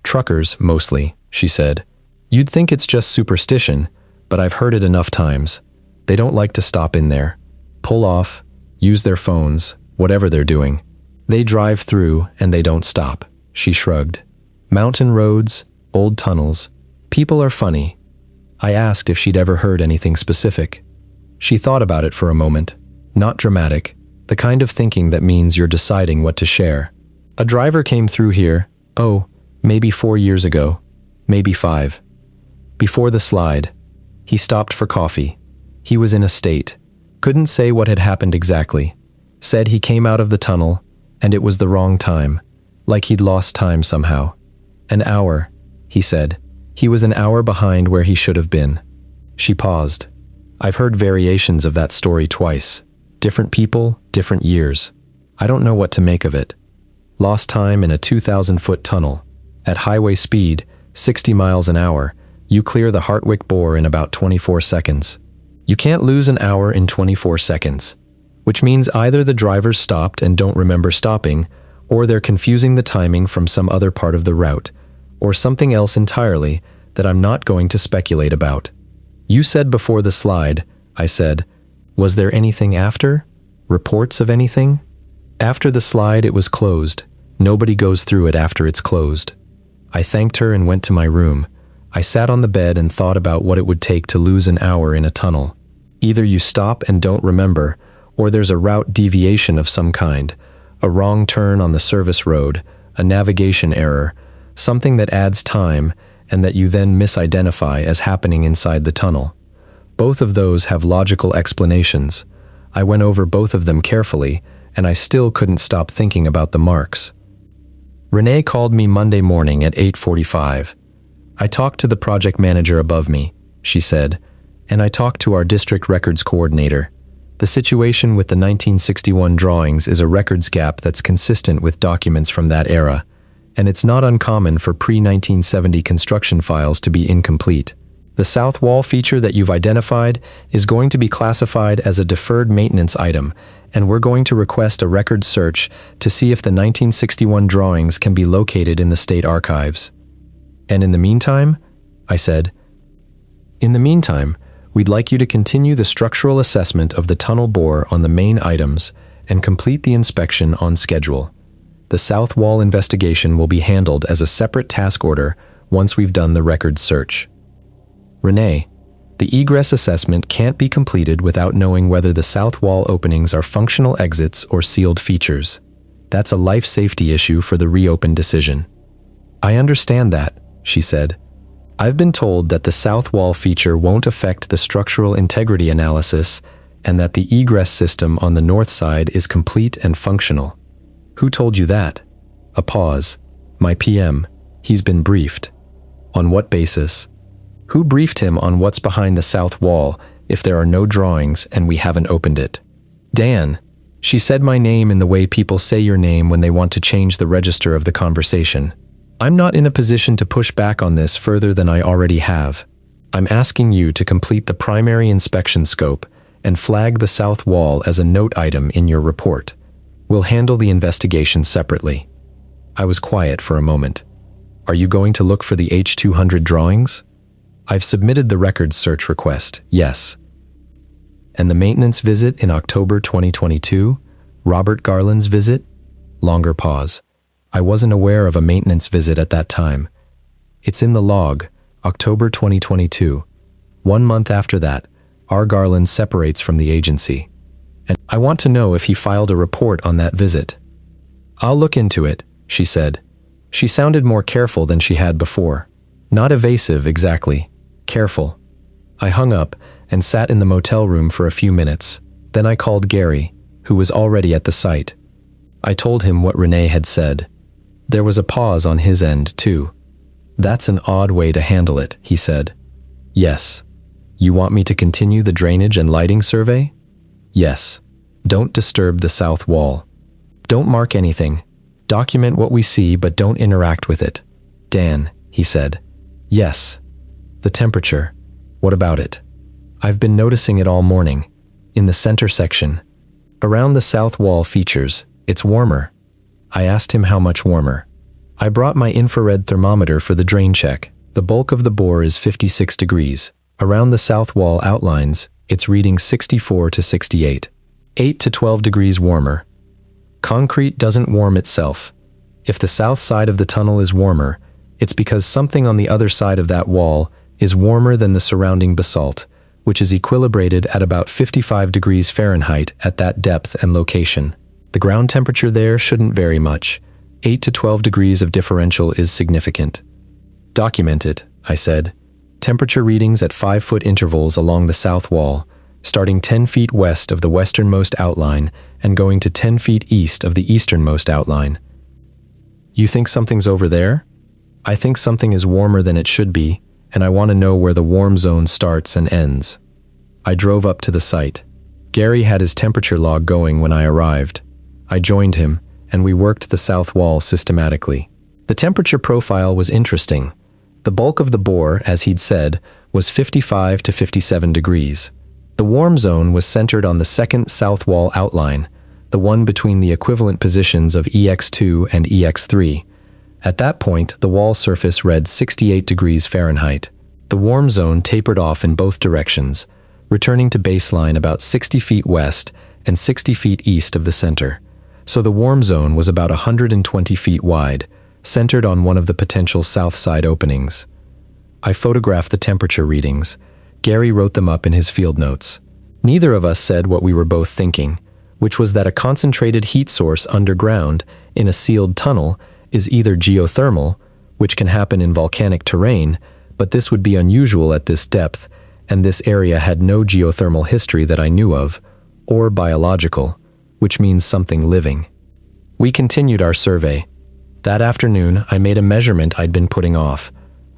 Truckers, mostly, she said. You'd think it's just superstition, but I've heard it enough times. They don't like to stop in there. Pull off, use their phones, whatever they're doing. They drive through and they don't stop, she shrugged. Mountain roads, old tunnels. People are funny. I asked if she'd ever heard anything specific. She thought about it for a moment. Not dramatic, the kind of thinking that means you're deciding what to share. A driver came through here, maybe 4 years ago, maybe 5. Before the slide. He stopped for coffee. He was in a state. Couldn't say what had happened exactly. Said he came out of the tunnel, and it was the wrong time. Like he'd lost time somehow. An hour, he said. He was an hour behind where he should have been. She paused. I've heard variations of that story twice. Different people, different years. I don't know what to make of it. Lost time in a 2,000-foot tunnel. At highway speed, 60 miles an hour, you clear the Hartwick bore in about 24 seconds. You can't lose an hour in 24 seconds. Which means either the drivers stopped and don't remember stopping, or they're confusing the timing from some other part of the route, or something else entirely that I'm not going to speculate about. You said before the slide, I said, was there anything after? Reports of anything? After the slide, it was closed. Nobody goes through it after it's closed. I thanked her and went to my room. I sat on the bed and thought about what it would take to lose an hour in a tunnel. Either you stop and don't remember, or there's a route deviation of some kind, a wrong turn on the service road, a navigation error, something that adds time and that you then misidentify as happening inside the tunnel. Both of those have logical explanations. I went over both of them carefully, and I still couldn't stop thinking about the marks. Renee called me Monday morning at 8:45. I talked to the project manager above me, she said, and I talked to our district records coordinator. The situation with the 1961 drawings is a records gap that's consistent with documents from that era, and it's not uncommon for pre-1970 construction files to be incomplete. The south wall feature that you've identified is going to be classified as a deferred maintenance item, and we're going to request a records search to see if the 1961 drawings can be located in the state archives. And in the meantime, I said, in the meantime, we'd like you to continue the structural assessment of the tunnel bore on the main items and complete the inspection on schedule. The south wall investigation will be handled as a separate task order once we've done the records search. Renee, the egress assessment can't be completed without knowing whether the south wall openings are functional exits or sealed features. That's a life safety issue for the reopen decision. I understand that, she said. I've been told that the south wall feature won't affect the structural integrity analysis and that the egress system on the north side is complete and functional. Who told you that? A pause. My PM. He's been briefed. On what basis? Who briefed him on what's behind the south wall if there are no drawings and we haven't opened it? Dan. She said my name in the way people say your name when they want to change the register of the conversation. I'm not in a position to push back on this further than I already have. I'm asking you to complete the primary inspection scope and flag the south wall as a note item in your report. We'll handle the investigation separately. I was quiet for a moment. Are you going to look for the H200 drawings? I've submitted the records search request, yes. And the maintenance visit in October 2022? Robert Garland's visit? Longer pause. I wasn't aware of a maintenance visit at that time. It's in the log, October 2022. 1 month after that, R. Garland separates from the agency. And I want to know if he filed a report on that visit. I'll look into it, she said. She sounded more careful than she had before. Not evasive, exactly. Careful. I hung up and sat in the motel room for a few minutes. Then I called Gary, who was already at the site. I told him what Renee had said. There was a pause on his end, too. That's an odd way to handle it, he said. Yes. You want me to continue the drainage and lighting survey? Yes. Don't disturb the south wall. Don't mark anything. Document what we see, but don't interact with it. Dan, he said. Yes. The temperature. What about it? I've been noticing it all morning. In the center section. Around the south wall features, it's warmer. I asked him how much warmer. I brought my infrared thermometer for the drain check. The bulk of the bore is 56 degrees. Around the south wall outlines, it's reading 64 to 68. 8 to 12 degrees warmer. Concrete doesn't warm itself. If the south side of the tunnel is warmer, it's because something on the other side of that wall is warmer than the surrounding basalt, which is equilibrated at about 55 degrees Fahrenheit at that depth and location. The ground temperature there shouldn't vary much. 8 to 12 degrees of differential is significant. Document it, I said. Temperature readings at 5-foot intervals along the south wall, starting 10 feet west of the westernmost outline and going to 10 feet east of the easternmost outline. You think something's over there? I think something is warmer than it should be, and I want to know where the warm zone starts and ends. I drove up to the site. Gary had his temperature log going when I arrived. I joined him, and we worked the south wall systematically. The temperature profile was interesting. The bulk of the bore, as he'd said, was 55 to 57 degrees. The warm zone was centered on the second south wall outline, the one between the equivalent positions of EX2 and EX3. At that point, the wall surface read 68 degrees Fahrenheit. The warm zone tapered off in both directions, returning to baseline about 60 feet west and 60 feet east of the center. So the warm zone was about 120 feet wide, centered on one of the potential south side openings. I photographed the temperature readings. Gary wrote them up in his field notes. Neither of us said what we were both thinking, which was that a concentrated heat source underground in a sealed tunnel is either geothermal, which can happen in volcanic terrain, but this would be unusual at this depth, and this area had no geothermal history that I knew of, or biological, which means something living. We continued our survey. That afternoon, I made a measurement I'd been putting off.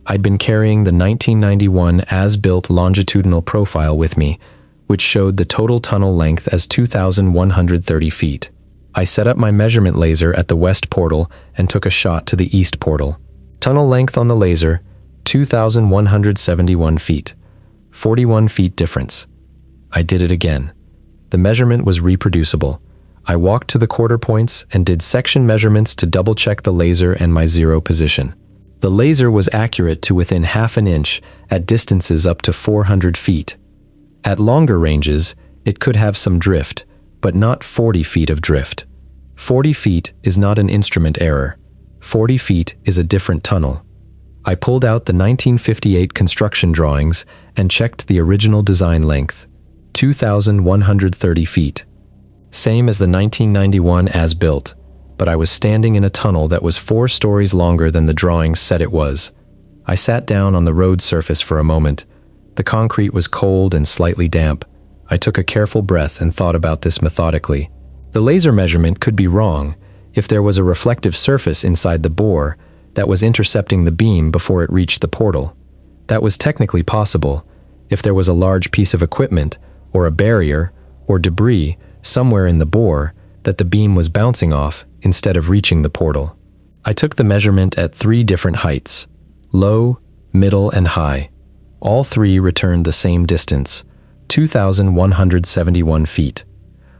I'd been carrying the 1991 as-built longitudinal profile with me, which showed the total tunnel length as 2,130 feet. I set up my measurement laser at the west portal and took a shot to the east portal. Tunnel length on the laser, 2,171 feet. 41 feet difference. I did it again. The measurement was reproducible. I walked to the quarter points and did section measurements to double-check the laser and my zero position. The laser was accurate to within half an inch at distances up to 400 feet. At longer ranges, it could have some drift, but not 40 feet of drift. 40 feet is not an instrument error. 40 feet is a different tunnel. I pulled out the 1958 construction drawings and checked the original design length, 2,130 feet. Same as the 1991 as-built, but I was standing in a tunnel that was 4 stories longer than the drawings said it was. I sat down on the road surface for a moment. The concrete was cold and slightly damp. I took a careful breath and thought about this methodically. The laser measurement could be wrong if there was a reflective surface inside the bore that was intercepting the beam before it reached the portal. That was technically possible if there was a large piece of equipment or a barrier or debris somewhere in the bore that the beam was bouncing off instead of reaching the portal. I took the measurement at 3 different heights, low, middle, and high. All 3 returned the same distance, 2,171 feet.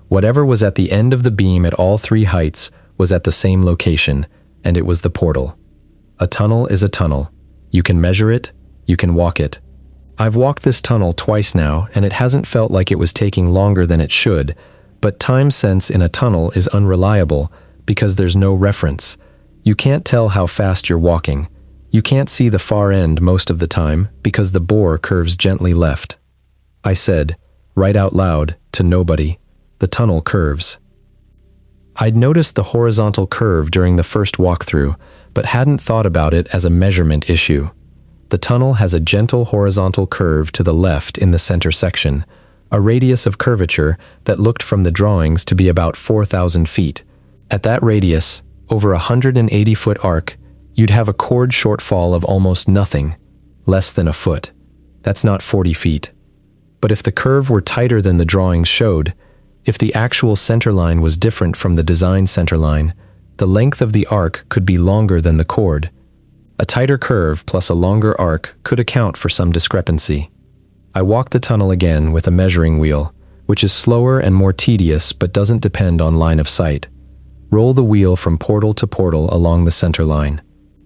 Whatever was at the end of the beam at all 3 heights was at the same location, and it was the portal. A tunnel is a tunnel. You can measure it, you can walk it. I've walked this tunnel twice now, and it hasn't felt like it was taking longer than it should, but time sense in a tunnel is unreliable because there's no reference. You can't tell how fast you're walking. You can't see the far end most of the time because the bore curves gently left. I said, right out loud, to nobody, the tunnel curves. I'd noticed the horizontal curve during the first walkthrough, but hadn't thought about it as a measurement issue. The tunnel has a gentle horizontal curve to the left in the center section, a radius of curvature that looked from the drawings to be about 4,000 feet. At that radius, over a 180-foot arc, you'd have a chord shortfall of almost nothing, less than a foot. That's not 40 feet. But if the curve were tighter than the drawings showed, if the actual centerline was different from the design centerline, the length of the arc could be longer than the chord. A tighter curve plus a longer arc could account for some discrepancy. I walked the tunnel again with a measuring wheel, which is slower and more tedious but doesn't depend on line of sight. Roll the wheel from portal to portal along the center line.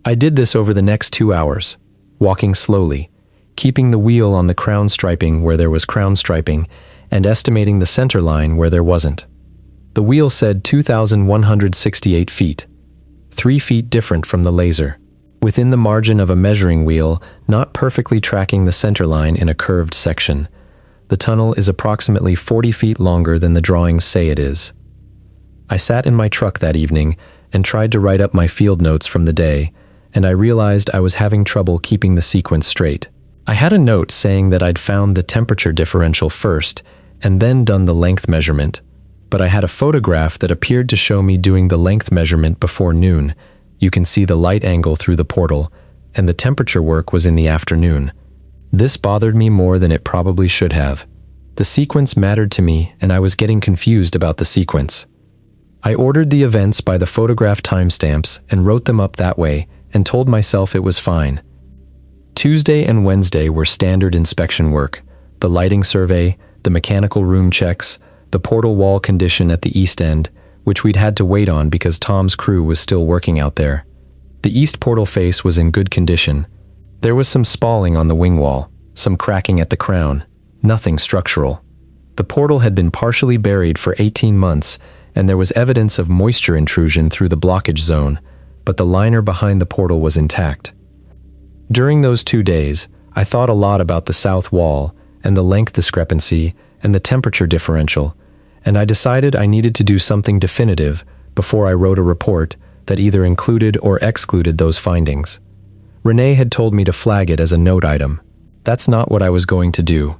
I did this over the next 2 hours, walking slowly, keeping the wheel on the crown striping where there was crown striping, and estimating the center line where there wasn't. The wheel said 2,168 feet, 3 feet different from the laser. within the margin of a measuring wheel, not perfectly tracking the center line in a curved section. The tunnel is approximately 40 feet longer than the drawings say it is. I sat in my truck that evening and tried to write up my field notes from the day, and I realized I was having trouble keeping the sequence straight. I had a note saying that I'd found the temperature differential first and then done the length measurement, but I had a photograph that appeared to show me doing the length measurement before noon. You can see the light angle through the portal, and the temperature work was in the afternoon. This bothered me more than it probably should have. The sequence mattered to me, and I was getting confused about the sequence. I ordered the events by the photograph timestamps and wrote them up that way and told myself it was fine. Tuesday and Wednesday were standard inspection work: the lighting survey, the mechanical room checks, the portal wall condition at the east end, which we'd had to wait on because Tom's crew was still working out there. The east portal face was in good condition. There was some spalling on the wing wall, some cracking at the crown, nothing structural. The portal had been partially buried for 18 months, and there was evidence of moisture intrusion through the blockage zone, but the liner behind the portal was intact. During those 2 days, I thought a lot about the south wall and the length discrepancy and the temperature differential, and I decided I needed to do something definitive before I wrote a report that either included or excluded those findings. Renee had told me to flag it as a note item. That's not what I was going to do.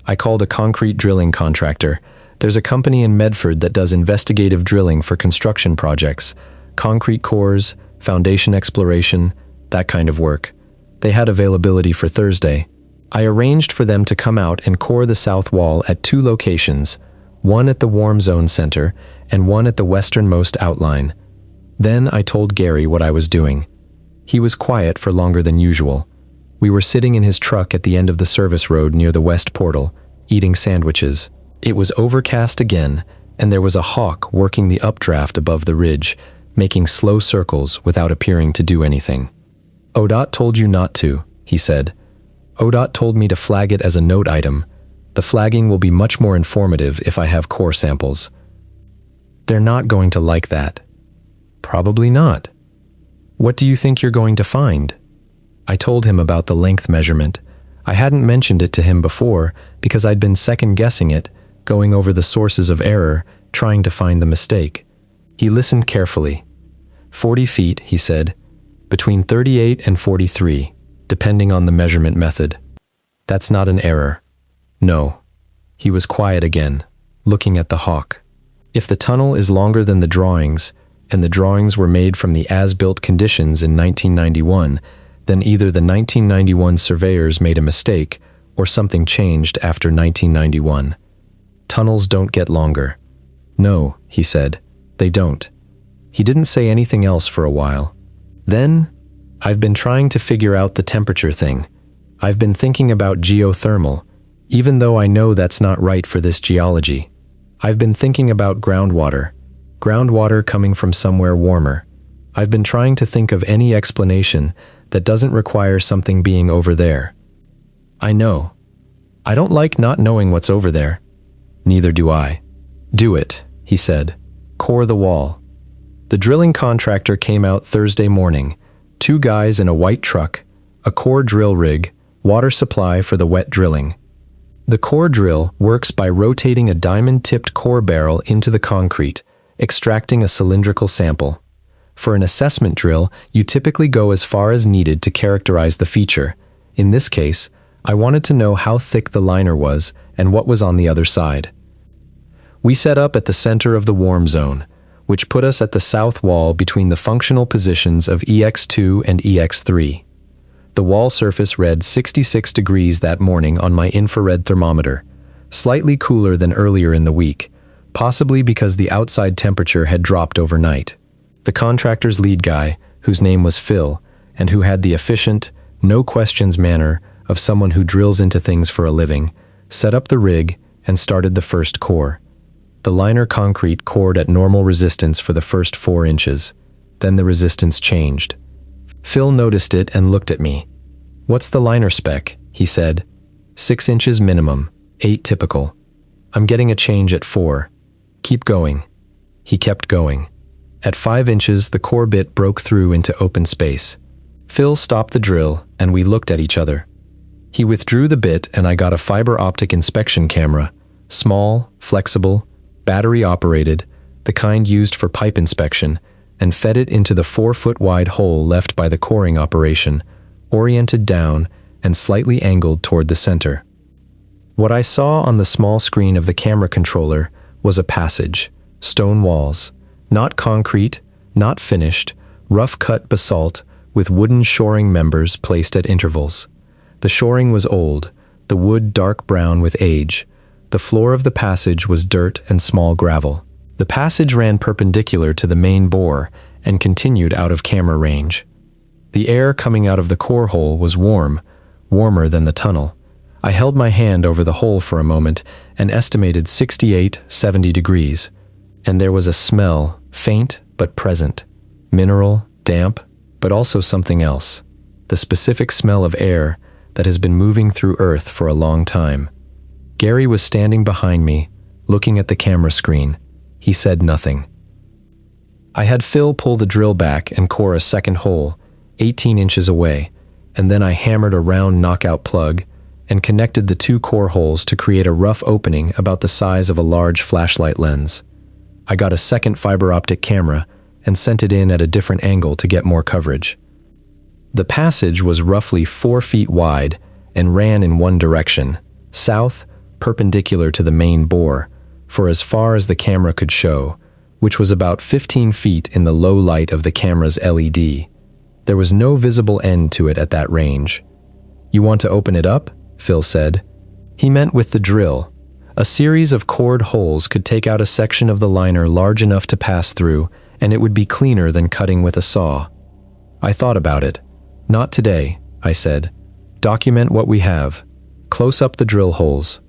I called a concrete drilling contractor. There's a company in Medford that does investigative drilling for construction projects, concrete cores, foundation exploration, that kind of work. They had availability for Thursday. I arranged for them to come out and core the south wall at 2 locations, one at the warm zone center and one at the westernmost outline. Then I told Gary what I was doing. He was quiet for longer than usual. We were sitting in his truck at the end of the service road near the west portal, eating sandwiches. It was overcast again, and there was a hawk working the updraft above the ridge, making slow circles without appearing to do anything. "ODOT told you not to," he said. "ODOT told me to flag it as a note item. The flagging will be much more informative if I have core samples." "They're not going to like that." "Probably not. What do you think you're going to find?" I told him about the length measurement. I hadn't mentioned it to him before because I'd been second-guessing it, going over the sources of error, trying to find the mistake. He listened carefully. 40 feet, he said, between 38 and 43, depending on the measurement method. That's not an error. No. He was quiet again, looking at the hawk. If the tunnel is longer than the drawings, and the drawings were made from the as-built conditions in 1991, then either the 1991 surveyors made a mistake or something changed after 1991. Tunnels don't get longer. No, he said, they don't. He didn't say anything else for a while. Then, I've been trying to figure out the temperature thing. I've been thinking about geothermal, even though I know that's not right for this geology. I've been thinking about groundwater coming from somewhere warmer. I've been trying to think of any explanation that doesn't require something being over there. I know. I don't like not knowing what's over there. Neither do I. Do it, he said. Core the wall. The drilling contractor came out Thursday morning. 2 guys in a white truck, a core drill rig, water supply for the wet drilling. The core drill works by rotating a diamond-tipped core barrel into the concrete, extracting a cylindrical sample. For an assessment drill, you typically go as far as needed to characterize the feature. In this case, I wanted to know how thick the liner was and what was on the other side. We set up at the center of the warm zone, which put us at the south wall between the functional positions of EX2 and EX3. The wall surface read 66 degrees that morning on my infrared thermometer, slightly cooler than earlier in the week, possibly because the outside temperature had dropped overnight. The contractor's lead guy, whose name was Phil, and who had the efficient, no-questions manner of someone who drills into things for a living, set up the rig and started the first core. The liner concrete cored at normal resistance for the first 4 inches. Then the resistance changed. Phil noticed it and looked at me. "What's the liner spec?" he said. 6 inches minimum, 8 typical. "I'm getting a change at 4. Keep going." He kept going. At 5 inches, the core bit broke through into open space. Phil stopped the drill, and we looked at each other. He withdrew the bit, and I got a fiber optic inspection camera, small, flexible, battery-operated, the kind used for pipe inspection, and fed it into the 4-foot-wide hole left by the coring operation, oriented down and slightly angled toward the center. What I saw on the small screen of the camera controller was a passage, stone walls, not concrete, not finished, rough-cut basalt with wooden shoring members placed at intervals. The shoring was old, the wood dark brown with age. The floor of the passage was dirt and small gravel. The passage ran perpendicular to the main bore and continued out of camera range. The air coming out of the core hole was warm, warmer than the tunnel. I held my hand over the hole for a moment and estimated 68-70 degrees. And there was a smell, faint but present. Mineral, damp, but also something else. The specific smell of air that has been moving through earth for a long time. Gary was standing behind me, looking at the camera screen. He said nothing. I had Phil pull the drill back and core a second hole, 18 inches away, and then I hammered a round knockout plug and connected the 2 core holes to create a rough opening about the size of a large flashlight lens. I got a second fiber optic camera and sent it in at a different angle to get more coverage. The passage was roughly 4 feet wide and ran in one direction, south, perpendicular to the main bore, for as far as the camera could show, which was about 15 feet in the low light of the camera's LED. There was no visible end to it at that range. "You want to open it up?" Phil said. He meant with the drill. A series of cored holes could take out a section of the liner large enough to pass through, and it would be cleaner than cutting with a saw. I thought about it. "Not today," I said. "Document what we have. Close up the drill holes."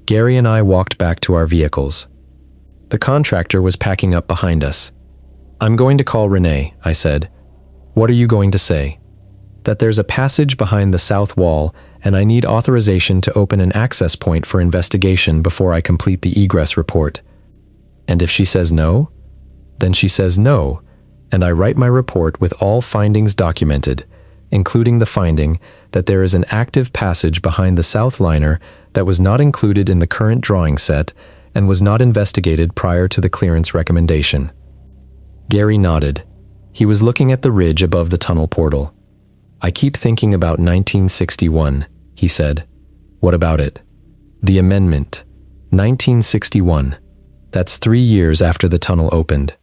Gary and I walked back to our vehicles. The contractor was packing up behind us. "I'm going to call Renee," I said. "What are you going to say?" "That there's a passage behind the south wall, and I need authorization to open an access point for investigation before I complete the egress report." "And if she says no?" "Then she says no, and I write my report with all findings documented, including the finding that there is an active passage behind the south liner that was not included in the current drawing set and was not investigated prior to the clearance recommendation." Gary nodded. He was looking at the ridge above the tunnel portal. "I keep thinking about 1961, he said. "What about it?" "The amendment. 1961. That's 3 years after the tunnel opened.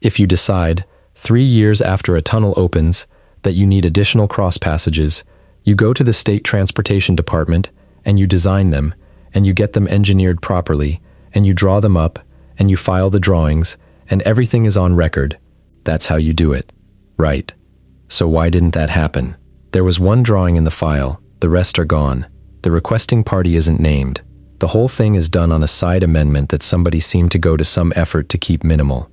If you decide, 3 years after a tunnel opens, that you need additional cross passages, you go to the State Transportation Department, and you design them, and you get them engineered properly, and you draw them up, and you file the drawings, and everything is on record. That's how you do it." "Right. So why didn't that happen?" "There was one drawing in the file, the rest are gone. The requesting party isn't named. The whole thing is done on a side amendment that somebody seemed to go to some effort to keep minimal."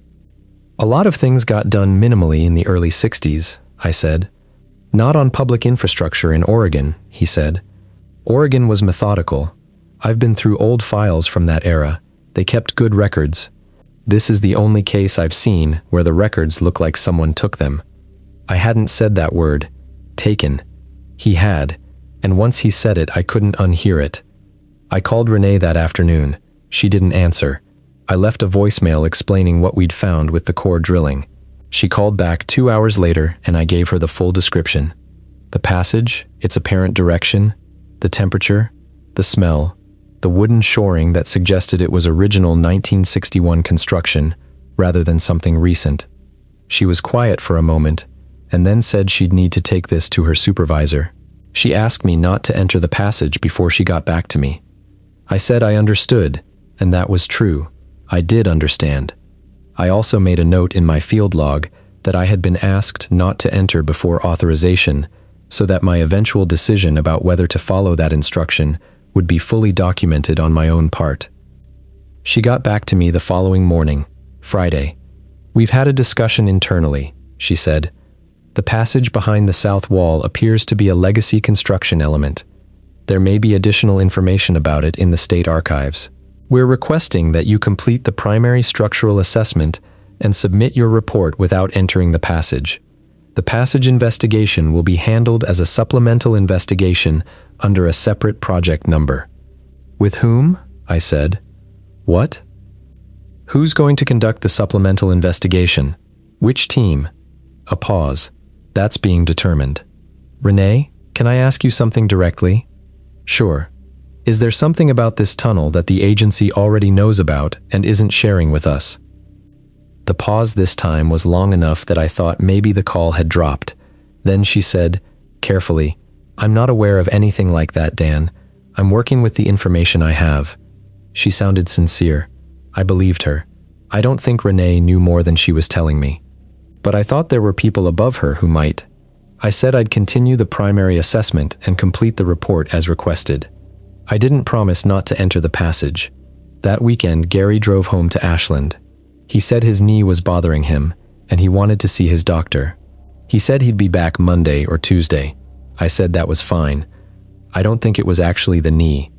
"A lot of things got done minimally in the early 60s, I said. "Not on public infrastructure in Oregon," he said. "Oregon was methodical. I've been through old files from that era. They kept good records. This is the only case I've seen where the records look like someone took them." I hadn't said that word, taken. He had, and once he said it, I couldn't unhear it. I called Renee that afternoon. She didn't answer. I left a voicemail explaining what we'd found with the core drilling. She called back 2 hours later, and I gave her the full description. The passage, its apparent direction, the temperature, the smell, the wooden shoring that suggested it was original 1961 construction rather than something recent. She was quiet for a moment, and then said she'd need to take this to her supervisor. She asked me not to enter the passage before she got back to me. I said I understood, and that was true. I did understand. I also made a note in my field log that I had been asked not to enter before authorization, so that my eventual decision about whether to follow that instruction would be fully documented on my own part. She got back to me the following morning, Friday. "We've had a discussion internally," she said. "The passage behind the south wall appears to be a legacy construction element. There may be additional information about it in the state archives. We're requesting that you complete the primary structural assessment and submit your report without entering the passage. The passage investigation will be handled as a supplemental investigation under a separate project number. With whom? I said. What? Who's going to conduct the supplemental investigation? Which team? A pause. That's being determined. Renee, can I ask you something directly? Sure. Is there something about this tunnel that the agency already knows about and isn't sharing with us? The pause this time was long enough that I thought maybe the call had dropped. Then she said, carefully, I'm not aware of anything like that, Dan. I'm working with the information I have. She sounded sincere. I believed her. I don't think Renee knew more than she was telling me. But I thought there were people above her who might. I said I'd continue the primary assessment and complete the report as requested. I didn't promise not to enter the passage. That weekend, Gary drove home to Ashland. He said his knee was bothering him, and he wanted to see his doctor. He said he'd be back Monday or Tuesday. I said that was fine. I don't think it was actually the knee.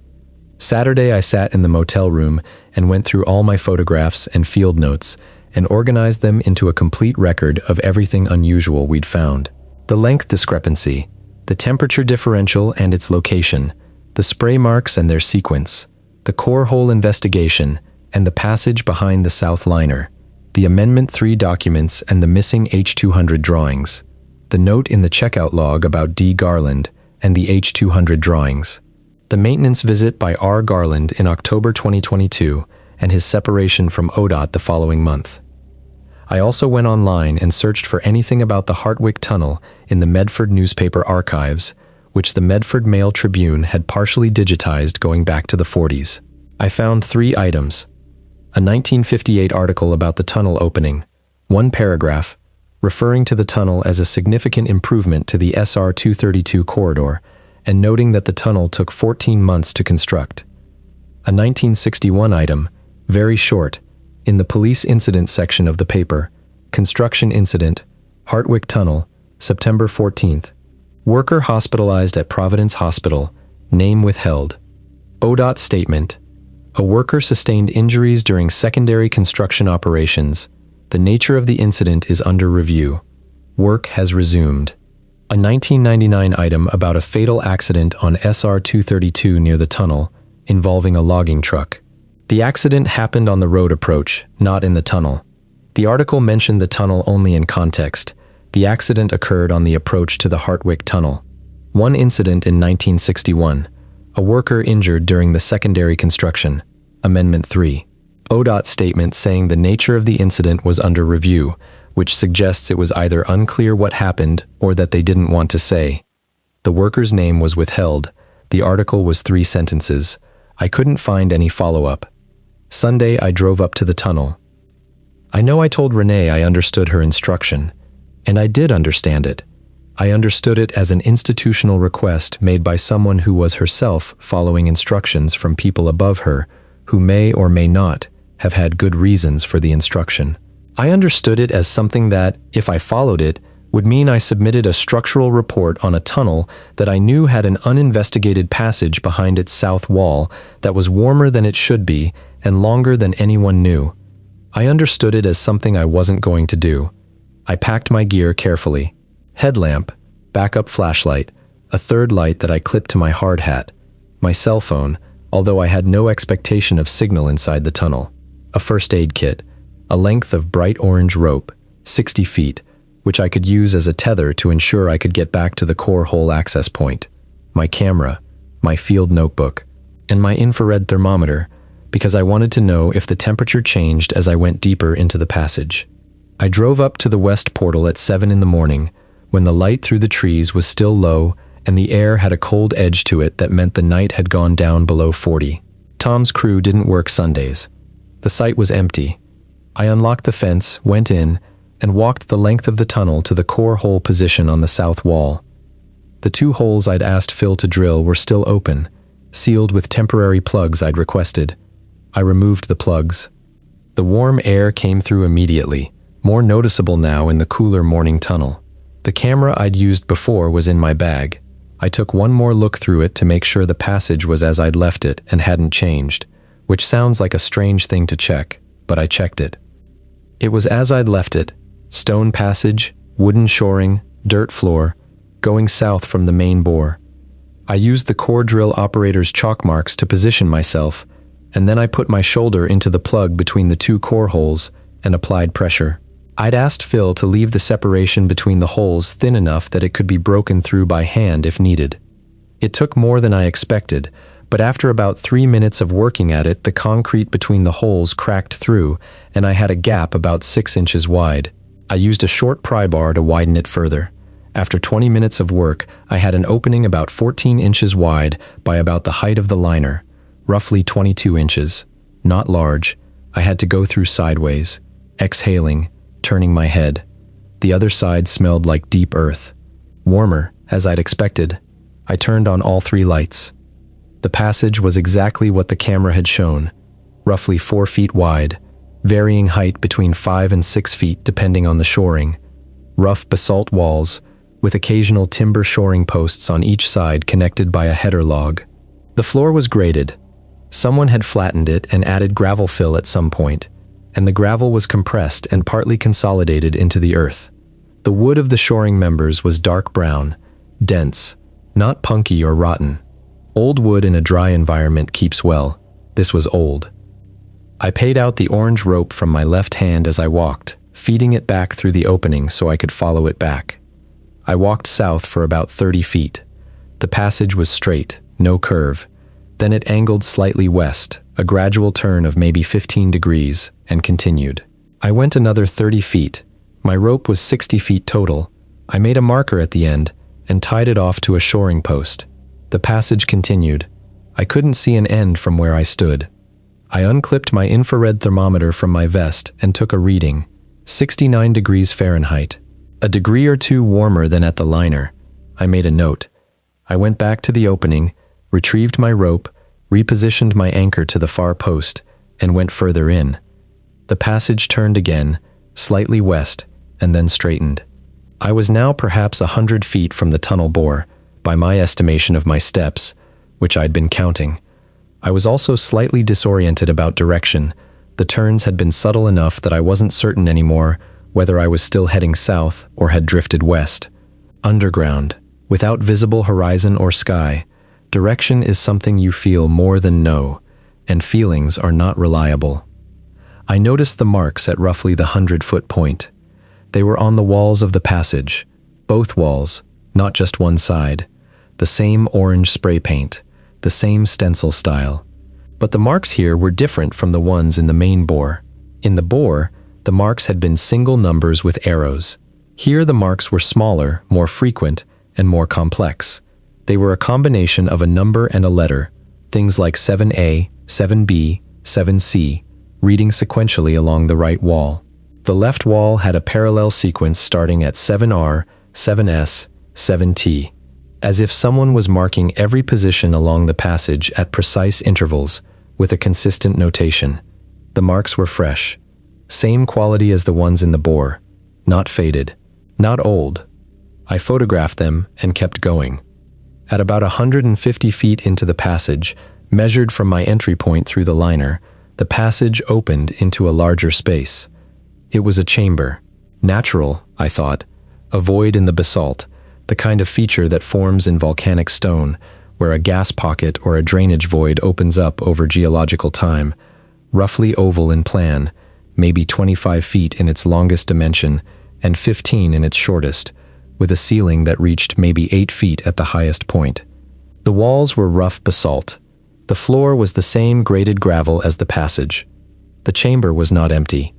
Saturday, I sat in the motel room and went through all my photographs and field notes and organized them into a complete record of everything unusual we'd found. The length discrepancy, the temperature differential and its location, the spray marks and their sequence, the core hole investigation, and the passage behind the south liner, the Amendment 3 documents and the missing H200 drawings, the note in the checkout log about D. Garland and the H200 drawings, the maintenance visit by R. Garland in October 2022 and his separation from ODOT the following month. I also went online and searched for anything about the Hartwick Tunnel in the Medford newspaper archives, which the Medford Mail Tribune had partially digitized going back to the 40s. I found 3 items. A 1958 article about the tunnel opening, 1 paragraph, referring to the tunnel as a significant improvement to the SR 232 corridor, and noting that the tunnel took 14 months to construct. A 1961 item, very short, in the police incident section of the paper, construction incident, Hartwick Tunnel, September 14th. Worker hospitalized at Providence Hospital, name withheld. ODOT statement. A worker sustained injuries during secondary construction operations. The nature of the incident is under review. Work has resumed. A 1999 item about a fatal accident on SR 232 near the tunnel, involving a logging truck. The accident happened on the road approach, not in the tunnel. The article mentioned the tunnel only in context. The accident occurred on the approach to the Hartwick Tunnel. 1 incident in 1961. A worker injured during the secondary construction. Amendment 3. ODOT statement saying the nature of the incident was under review, which suggests it was either unclear what happened or that they didn't want to say. The worker's name was withheld. The article was 3 sentences. I couldn't find any follow-up. Sunday, I drove up to the tunnel. I know I told Renee I understood her instruction, and I did understand it. I understood it as an institutional request made by someone who was herself following instructions from people above her, who may or may not have had good reasons for the instruction. I understood it as something that, if I followed it, would mean I submitted a structural report on a tunnel that I knew had an uninvestigated passage behind its south wall that was warmer than it should be and longer than anyone knew. I understood it as something I wasn't going to do. I packed my gear carefully. Headlamp, backup flashlight, a 3rd light that I clipped to my hard hat, my cell phone, although I had no expectation of signal inside the tunnel, a first aid kit, a length of bright orange rope, 60 feet, which I could use as a tether to ensure I could get back to the core hole access point, my camera, my field notebook, and my infrared thermometer, because I wanted to know if the temperature changed as I went deeper into the passage. I drove up to the west portal at 7 in the morning, when the light through the trees was still low and the air had a cold edge to it that meant the night had gone down below 40. Tom's crew didn't work Sundays. The site was empty. I unlocked the fence, went in, and walked the length of the tunnel to the core hole position on the south wall. The 2 holes I'd asked Phil to drill were still open, sealed with temporary plugs I'd requested. I removed the plugs. The warm air came through immediately, more noticeable now in the cooler morning tunnel. The camera I'd used before was in my bag. I took one more look through it to make sure the passage was as I'd left it and hadn't changed, which sounds like a strange thing to check, but I checked it. It was as I'd left it, stone passage, Wooden shoring, dirt floor, going south from the main bore. I used the core drill operator's chalk marks to position myself, and then I put my shoulder into the plug between the two core holes and applied pressure. I'd asked Phil to leave the separation between the holes thin enough that it could be broken through by hand if needed. It took more than I expected, but after about 3 minutes of working at it, the concrete between the holes cracked through, and I had a gap about 6 inches wide. I used a short pry bar to widen it further. After 20 minutes of work, I had an opening about 14 inches wide by about the height of the liner, roughly 22 inches. Not large. I had to go through sideways, exhaling, turning my head. The other side smelled like deep earth. Warmer, as I'd expected. I turned on all 3 lights. The passage was exactly what the camera had shown, roughly 4 feet wide, varying height between 5 and 6 feet depending on the shoring. Rough basalt walls, with occasional timber shoring posts on each side connected by a header log. The floor was graded. Someone had flattened it and added gravel fill at some point, and the gravel was compressed and partly consolidated into the earth. The wood of the shoring members was dark brown, dense, not punky or rotten. Old wood in a dry environment keeps well. This was old. I paid out the orange rope from my left hand as I walked, feeding it back through the opening so I could follow it back. I walked south for about 30 feet. The passage was straight, no curve. Then it angled slightly west, a gradual turn of maybe 15 degrees, and continued. I went another 30 feet. My rope was 60 feet total. I made a marker at the end and tied it off to a shoring post. The passage continued. I couldn't see an end from where I stood. I unclipped my infrared thermometer from my vest and took a reading, 69 degrees Fahrenheit. A degree or two warmer than at the liner. I made a note. I went back to the opening, retrieved my rope, repositioned my anchor to the far post, and went further in. The passage turned again, slightly west, and then straightened. I was now perhaps 100 feet from the tunnel bore, by my estimation of my steps, which I'd been counting. I was also slightly disoriented about direction. The turns had been subtle enough that I wasn't certain anymore whether I was still heading south or had drifted west. Underground, without visible horizon or sky, direction is something you feel more than know, and feelings are not reliable. I noticed the marks at roughly the 100-foot point. They were on the walls of the passage, both walls, not just one side, the same orange spray paint, the same stencil style. But the marks here were different from the ones in the main bore. In the bore, the marks had been single numbers with arrows. Here the marks were smaller, more frequent, and more complex. They were a combination of a number and a letter, things like 7A, 7B, 7C, reading sequentially along the right wall. The left wall had a parallel sequence starting at 7R, 7S, 7T, as if someone was marking every position along the passage at precise intervals with a consistent notation. The marks were fresh. Same quality as the ones in the bore, not faded, not old. I photographed them and kept going. At about 150 feet into the passage, measured from my entry point through the liner, the passage opened into a larger space. It was a chamber. Natural, I thought, a void in the basalt, the kind of feature that forms in volcanic stone, where a gas pocket or a drainage void opens up over geological time, roughly oval in plan, maybe 25 feet in its longest dimension and 15 in its shortest, with a ceiling that reached maybe 8 feet at the highest point. The walls were rough basalt. The floor was the same graded gravel as the passage. The chamber was not empty.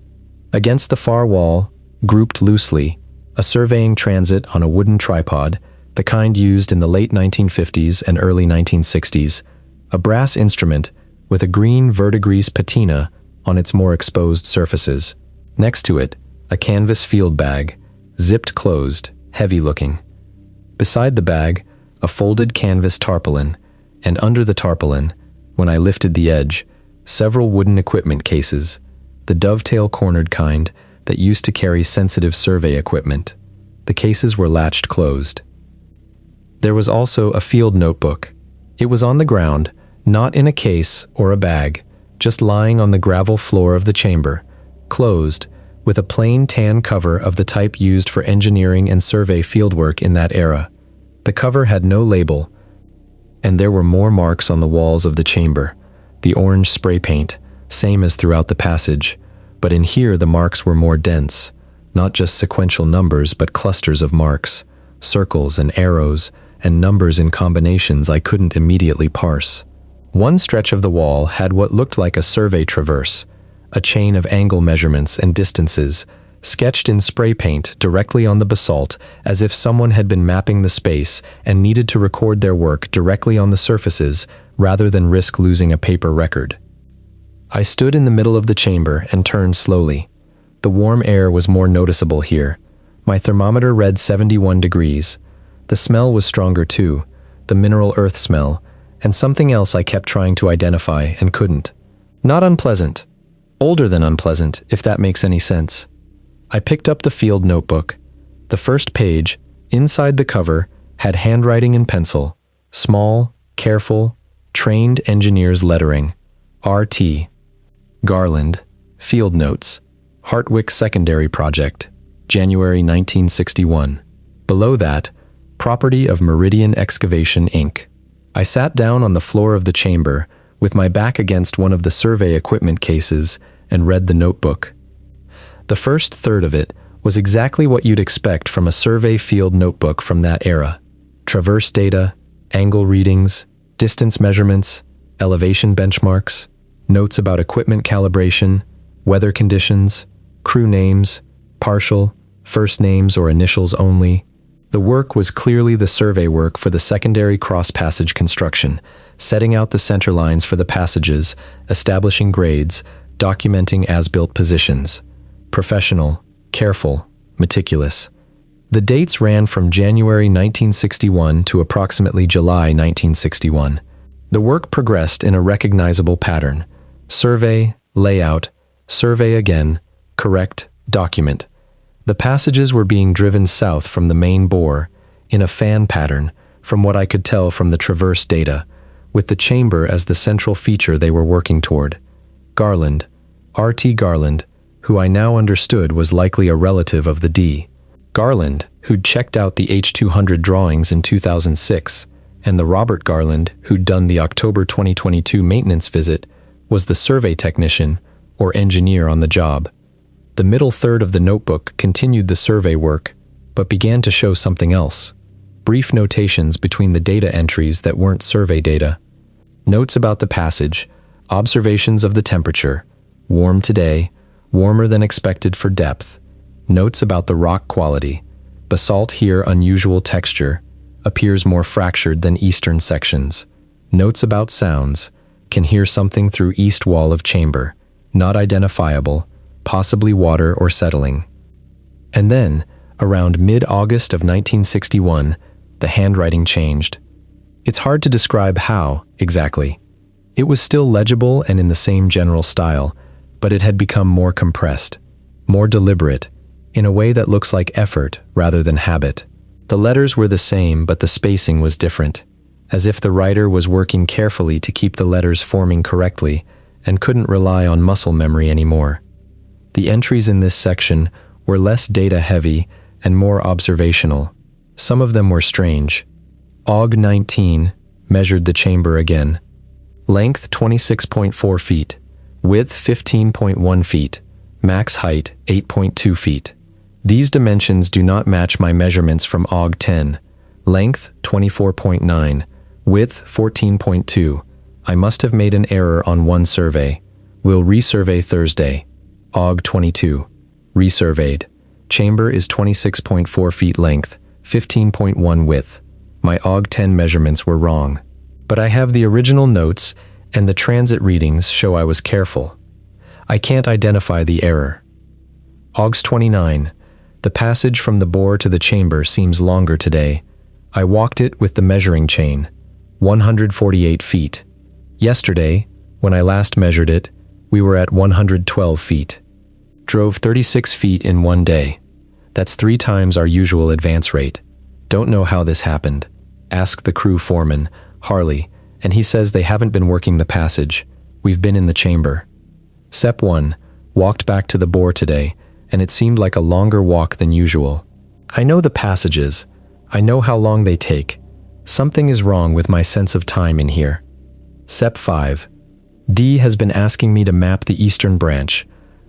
Against the far wall, grouped loosely, a surveying transit on a wooden tripod, the kind used in the late 1950s and early 1960s, a brass instrument with a green verdigris patina on its more exposed surfaces. Next to it, a canvas field bag, zipped closed, heavy-looking. Beside the bag, a folded canvas tarpaulin, and under the tarpaulin, when I lifted the edge, several wooden equipment cases, the dovetail-cornered kind that used to carry sensitive survey equipment. The cases were latched closed. There was also a field notebook. It was on the ground, not in a case or a bag, just lying on the gravel floor of the chamber, closed, with a plain tan cover of the type used for engineering and survey fieldwork in that era. The cover had no label, and there were more marks on the walls of the chamber. The orange spray paint, same as throughout the passage, but in here the marks were more dense, not just sequential numbers but clusters of marks, circles and arrows, and numbers in combinations I couldn't immediately parse. One stretch of the wall had what looked like a survey traverse, a chain of angle measurements and distances, sketched in spray paint directly on the basalt as if someone had been mapping the space and needed to record their work directly on the surfaces rather than risk losing a paper record. I stood in the middle of the chamber and turned slowly. The warm air was more noticeable here. My thermometer read 71 degrees. The smell was stronger too, the mineral earth smell, and something else I kept trying to identify and couldn't. Not unpleasant. Older than unpleasant, if that makes any sense. I picked up the field notebook. The first page, inside the cover, had handwriting in pencil, small, careful, trained engineer's lettering, RT. Garland, Field Notes, Hartwick Secondary Project, January 1961. Below that, Property of Meridian Excavation, Inc. I sat down on the floor of the chamber, with my back against one of the survey equipment cases, and read the notebook. The first third of it was exactly what you'd expect from a survey field notebook from that era. Traverse data, angle readings, distance measurements, elevation benchmarks, notes about equipment calibration, weather conditions, crew names, partial, first names or initials only. The work was clearly the survey work for the secondary cross-passage construction, setting out the center lines for the passages, establishing grades, documenting as-built positions. Professional, careful, meticulous. The dates ran from January 1961 to approximately July 1961. The work progressed in a recognizable pattern. Survey, layout, survey again, correct, document. The passages were being driven south from the main bore, in a fan pattern, from what I could tell from the traverse data, with the chamber as the central feature they were working toward. Garland, R.T. Garland, who I now understood was likely a relative of the D. Garland, who'd checked out the H200 drawings in 2006, and the Robert Garland, who'd done the October 2022 maintenance visit, was the survey technician, or engineer on the job. The middle third of the notebook continued the survey work, but began to show something else. Brief notations between the data entries that weren't survey data. Notes about the passage, observations of the temperature, warm today, warmer than expected for depth. Notes about the rock quality. Basalt here unusual texture, appears more fractured than eastern sections. Notes about sounds, can hear something through east wall of chamber, not identifiable, possibly water or settling. And then, around mid-August of 1961, the handwriting changed. It's hard to describe how, exactly. It was still legible and in the same general style, but it had become more compressed, more deliberate, in a way that looks like effort rather than habit. The letters were the same, but the spacing was different, as if the writer was working carefully to keep the letters forming correctly and couldn't rely on muscle memory anymore. The entries in this section were less data-heavy and more observational. Some of them were strange. Aug 19 measured the chamber again. Length 26.4 feet. Width 15.1 feet. Max height 8.2 feet. These dimensions do not match my measurements from Aug 10. Length 24.9. Width 14.2. I must have made an error on one survey. Will resurvey Thursday. Aug 22. Resurveyed. Chamber is 26.4 feet length, 15.1 width. My Aug 10 measurements were wrong. But I have the original notes, and the transit readings show I was careful. I can't identify the error. Aug 29. The passage from the bore to the chamber seems longer today. I walked it with the measuring chain. 148 feet. Yesterday, when I last measured it, we were at 112 feet. Drove 36 feet in one day. That's 3 times our usual advance rate. Don't know how this happened. Ask the crew foreman, Harley, and he says they haven't been working the passage. We've been in the chamber. Sep 1, walked back to the bore today, and it seemed like a longer walk than usual. I know the passages. I know how long they take. Something is wrong with my sense of time in here. Sep 5. D has been asking me to map the eastern branch.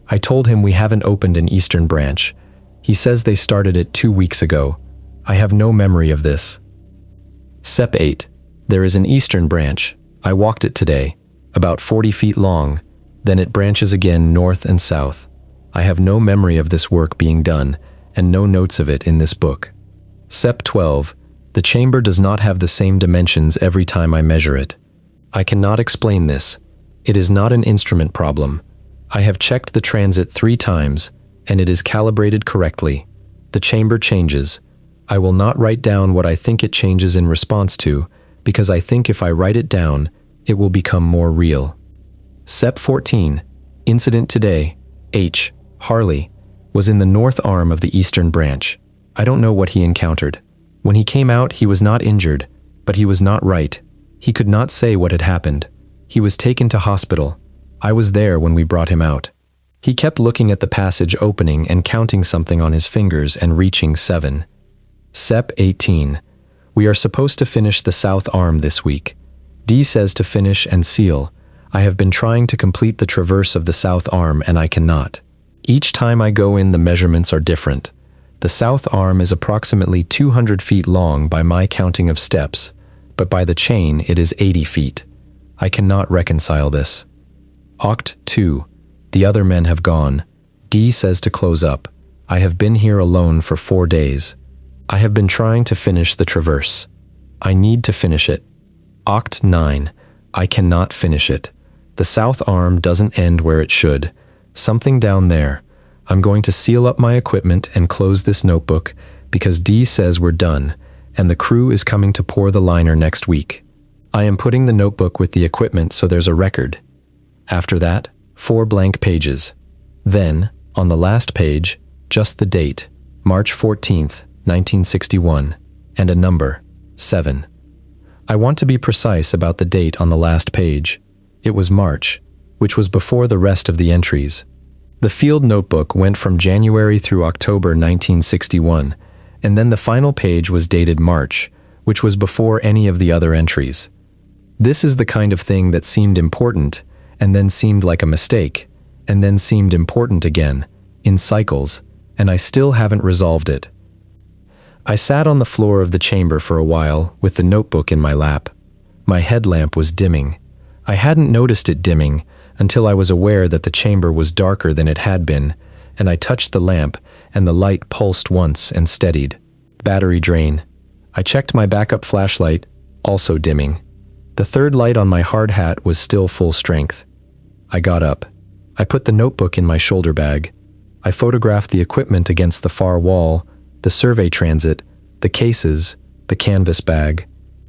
I told him we haven't opened an eastern branch. He says they started it 2 weeks ago. I have no memory of this. Sep 8. There is an eastern branch. I walked it today, about 40 feet long. Then it branches again north and south. I have no memory of this work being done, and no notes of it in this book. Sep 12. The chamber does not have the same dimensions every time I measure it. I cannot explain this. It is not an instrument problem. I have checked the transit 3 times, and it is calibrated correctly. The chamber changes. I will not write down what I think it changes in response to, because I think if I write it down, it will become more real. Sep 14. Incident today. H. Harley was in the north arm of the eastern branch. I don't know what he encountered. When he came out, he was not injured, but he was not right. He could not say what had happened. He was taken to hospital. I was there when we brought him out. He kept looking at the passage opening and counting something on his fingers and reaching 7. Sep 18. We are supposed to finish the south arm this week. D says to finish and seal. I have been trying to complete the traverse of the south arm and I cannot. Each time I go in, the measurements are different. The south arm is approximately 200 feet long by my counting of steps, but by the chain it is 80 feet. I cannot reconcile this. Oct 2. The other men have gone. D says to close up. I have been here alone for 4 days. I have been trying to finish the traverse. I need to finish it. Oct 9. I cannot finish it. The south arm doesn't end where it should. Something down there. I'm going to seal up my equipment and close this notebook because D says we're done, and the crew is coming to pour the liner next week. I am putting the notebook with the equipment so there's a record. After that, 4 blank pages. Then, on the last page, just the date, March 14th, 1961, and a number, 7. I want to be precise about the date on the last page. It was March, which was before the rest of the entries. The field notebook went from January through October 1961, and then the final page was dated March, which was before any of the other entries. This is the kind of thing that seemed important, and then seemed like a mistake, and then seemed important again, in cycles, and I still haven't resolved it. I sat on the floor of the chamber for a while with the notebook in my lap. My headlamp was dimming. I hadn't noticed it dimming until I was aware that the chamber was darker than it had been, and I touched the lamp, and the light pulsed once and steadied. Battery drain. I checked my backup flashlight, also dimming. The third light on my hard hat was still full strength. I got up. I put the notebook in my shoulder bag. I photographed the equipment against the far wall, the survey transit, the cases, the canvas bag.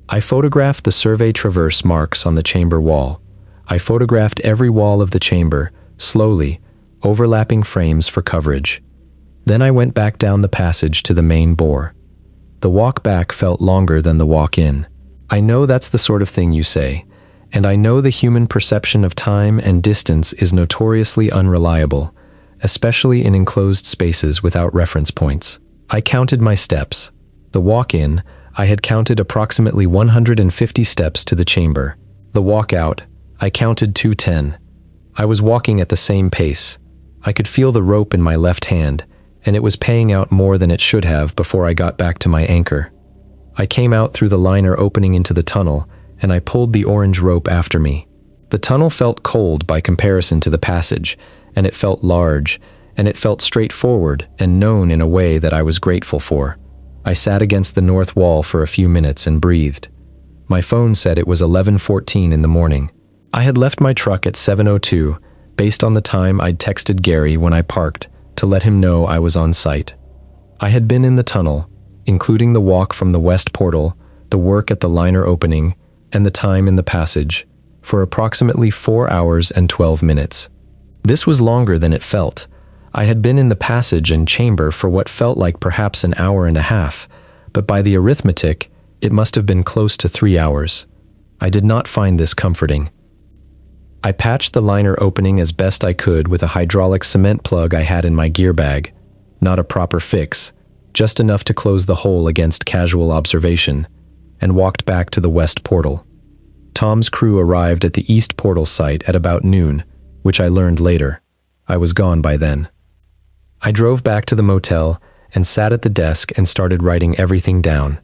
I photographed the survey traverse marks on the chamber wall. I photographed every wall of the chamber, slowly, overlapping frames for coverage. Then I went back down the passage to the main bore. The walk back felt longer than the walk in. I know that's the sort of thing you say, and I know the human perception of time and distance is notoriously unreliable, especially in enclosed spaces without reference points. I counted my steps. The walk-in, I had counted approximately 150 steps to the chamber. The walk-out, I counted 210. I was walking at the same pace. I could feel the rope in my left hand, and it was paying out more than it should have before I got back to my anchor. I came out through the liner opening into the tunnel, and I pulled the orange rope after me. The tunnel felt cold by comparison to the passage, and it felt large, and it felt straightforward and known in a way that I was grateful for. I sat against the north wall for a few minutes and breathed. My phone said it was 11:14 in the morning. I had left my truck at 7:02, based on the time I'd texted Gary when I parked to let him know I was on site. I had been in the tunnel, including the walk from the west portal, the work at the liner opening, and the time in the passage, for approximately 4 hours and 12 minutes. This was longer than it felt. I had been in the passage and chamber for what felt like perhaps an hour and a half, but by the arithmetic, it must have been close to 3 hours. I did not find this comforting. I patched the liner opening as best I could with a hydraulic cement plug I had in my gear bag. Not a proper fix, just enough to close the hole against casual observation, and walked back to the west portal. Tom's crew arrived at the east portal site at about noon, which I learned later. I was gone by then. I drove back to the motel and sat at the desk and started writing everything down.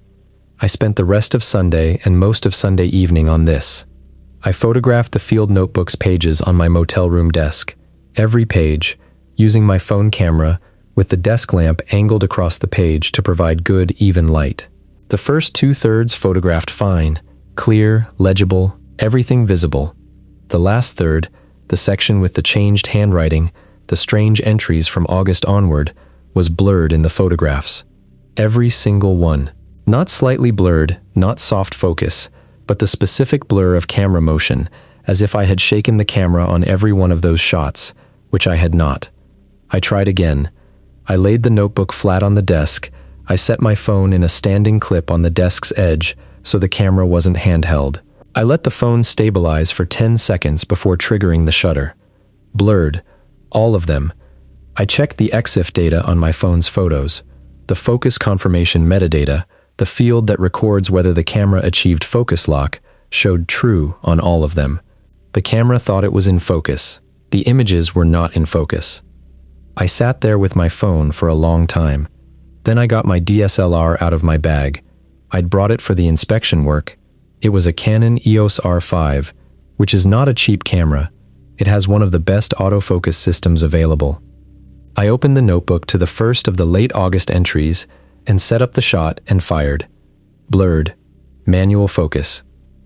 I spent the rest of Sunday and most of Sunday evening on this. I photographed the field notebooks pages on my motel room desk, every page, using my phone camera with the desk lamp angled across the page to provide good, even light. The first 2/3 photographed fine, clear, legible, everything visible. The last third, the section with the changed handwriting, the strange entries from August onward, was blurred in the photographs. Every single one. Not slightly blurred, not soft focus, but the specific blur of camera motion, as if I had shaken the camera on every one of those shots, which I had not. I tried again. I laid the notebook flat on the desk. I set my phone in a standing clip on the desk's edge so the camera wasn't handheld. I let the phone stabilize for 10 seconds before triggering the shutter. Blurred. All of them. I checked the EXIF data on my phone's photos, the focus confirmation metadata, the field that records whether the camera achieved focus lock, showed true on all of them. The camera thought it was in focus. The images were not in focus. I sat there with my phone for a long time. Then I got my DSLR out of my bag. I'd brought it for the inspection work. It was a Canon EOS R5, which is not a cheap camera. It has one of the best autofocus systems available. I opened the notebook to the first of the late August entries and set up the shot and fired. Blurred. Manual focus.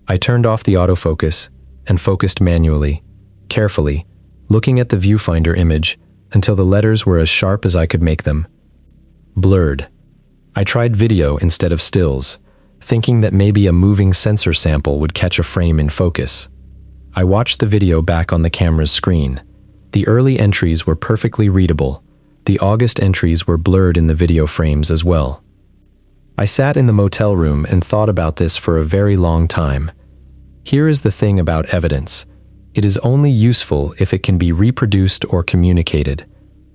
I turned off the autofocus and focused manually, carefully, looking at the viewfinder image until the letters were as sharp as I could make them. Blurred. I tried video instead of stills, thinking that maybe a moving sensor sample would catch a frame in focus. I watched the video back on the camera's screen. The early entries were perfectly readable. The August entries were blurred in the video frames as well. I sat in the motel room and thought about this for a very long time. Here is the thing about evidence. It is only useful if it can be reproduced or communicated.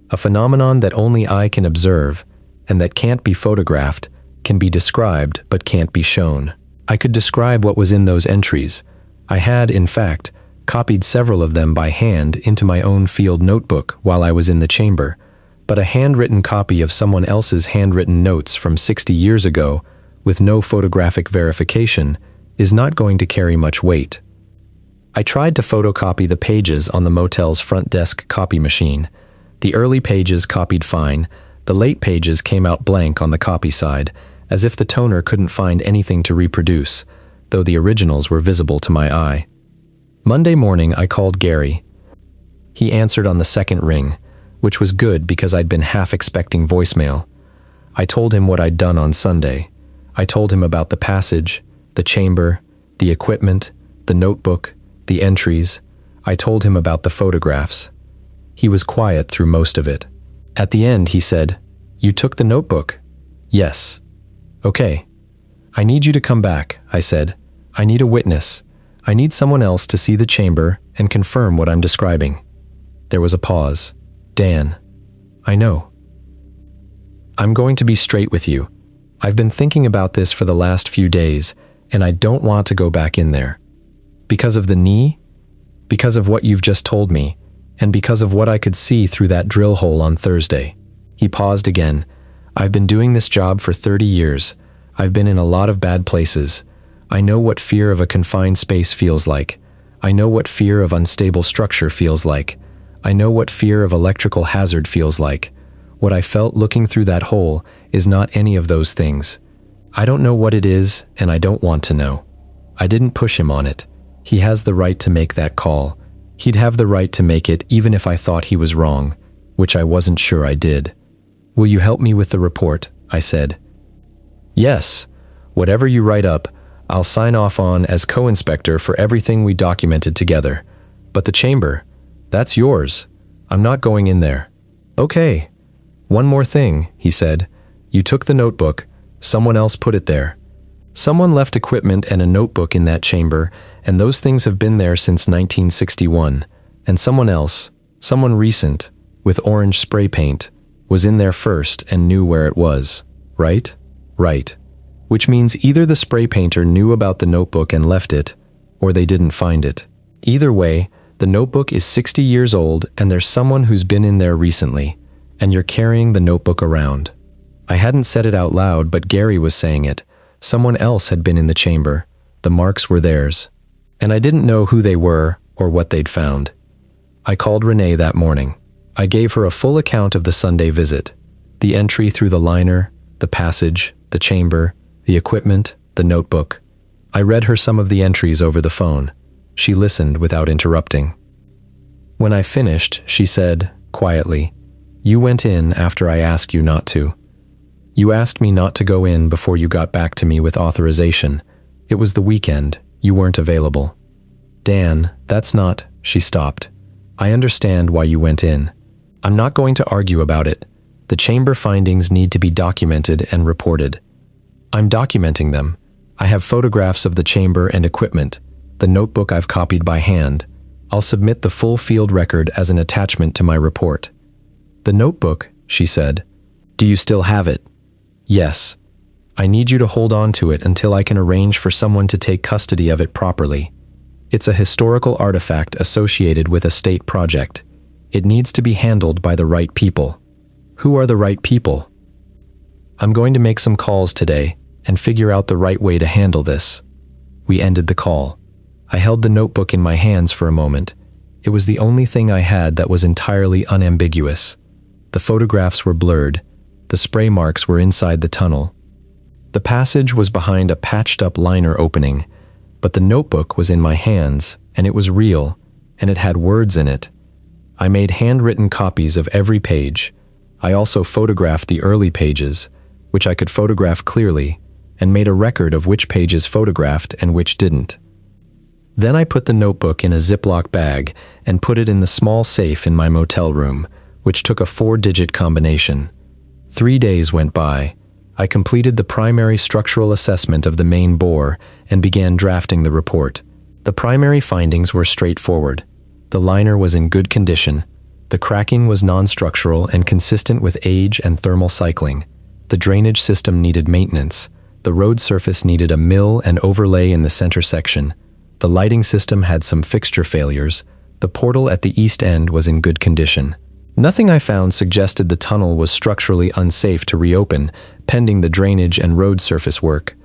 A phenomenon that only I can observe and that can't be photographed can be described but can't be shown. I could describe what was in those entries. I had, in fact, copied several of them by hand into my own field notebook while I was in the chamber, but a handwritten copy of someone else's handwritten notes from 60 years ago, with no photographic verification, is not going to carry much weight. I tried to photocopy the pages on the motel's front desk copy machine. The early pages copied fine. The late pages came out blank on the copy side, as if the toner couldn't find anything to reproduce, though the originals were visible to my eye. Monday morning, I called Gary. He answered on the second ring, which was good because I'd been half expecting voicemail. I told him what I'd done on Sunday. I told him about the passage, the chamber, the equipment, the notebook, the entries. I told him about the photographs. He was quiet through most of it. At the end, he said, "You took the notebook?" "Yes." "Okay. I need you to come back," I said. "I need a witness. I need someone else to see the chamber and confirm what I'm describing." There was a pause. "Dan." "I know." "I'm going to be straight with you. I've been thinking about this for the last few days, and I don't want to go back in there. Because of the knee? Because of what you've just told me, and because of what I could see through that drill hole on Thursday." He paused again. "I've been doing this job for 30 years. I've been in a lot of bad places. I know what fear of a confined space feels like. I know what fear of unstable structure feels like. I know what fear of electrical hazard feels like. What I felt looking through that hole is not any of those things. I don't know what it is, and I don't want to know. I didn't push him on it. He has the right to make that call. He'd have the right to make it even if I thought he was wrong, which I wasn't sure I did. "Will you help me with the report?" I said. "Yes. Whatever you write up, I'll sign off on as co-inspector for everything we documented together. But the chamber, that's yours. I'm not going in there." "Okay. One more thing," he said. "You took the notebook. Someone else put it there. Someone left equipment and a notebook in that chamber, and those things have been there since 1961. And someone else, someone recent, with orange spray paint, was in there first and knew where it was. Right? Right. Which means either the spray painter knew about the notebook and left it, or they didn't find it. Either way, the notebook is 60 years old and there's someone who's been in there recently, and you're carrying the notebook around. I hadn't said it out loud, but Gary was saying it. Someone else had been in the chamber. The marks were theirs. And I didn't know who they were or what they'd found. I called Renee that morning. I gave her a full account of the Sunday visit. The entry through the liner, the passage, the chamber, the equipment, the notebook. I read her some of the entries over the phone. She listened without interrupting. When I finished, she said, quietly, "You went in after I asked you not to. You asked me not to go in before you got back to me with authorization. It was the weekend. You weren't available." "Dan, that's not..." She stopped. "I understand why you went in. I'm not going to argue about it. The chamber findings need to be documented and reported. I'm documenting them. I have photographs of the chamber and equipment. The notebook I've copied by hand. I'll submit the full field record as an attachment to my report." "The notebook," she said. "Do you still have it?" "Yes. I need you to hold on to it until I can arrange for someone to take custody of it properly. It's a historical artifact associated with a state project. It needs to be handled by the right people." "Who are the right people?" "I'm going to make some calls today and figure out the right way to handle this." We ended the call. I held the notebook in my hands for a moment. It was the only thing I had that was entirely unambiguous. The photographs were blurred. The spray marks were inside the tunnel. The passage was behind a patched-up liner opening, but the notebook was in my hands, and it was real, and it had words in it. I made handwritten copies of every page. I also photographed the early pages, which I could photograph clearly, and made a record of which pages photographed and which didn't. Then I put the notebook in a Ziploc bag and put it in the small safe in my motel room, which took a 4-digit combination. 3 days went by. I completed the primary structural assessment of the main bore and began drafting the report. The primary findings were straightforward. The liner was in good condition. The cracking was non-structural and consistent with age and thermal cycling. The drainage system needed maintenance. The road surface needed a mill and overlay in the center section. The lighting system had some fixture failures. The portal at the east end was in good condition. Nothing I found suggested the tunnel was structurally unsafe to reopen, pending the drainage and road surface work.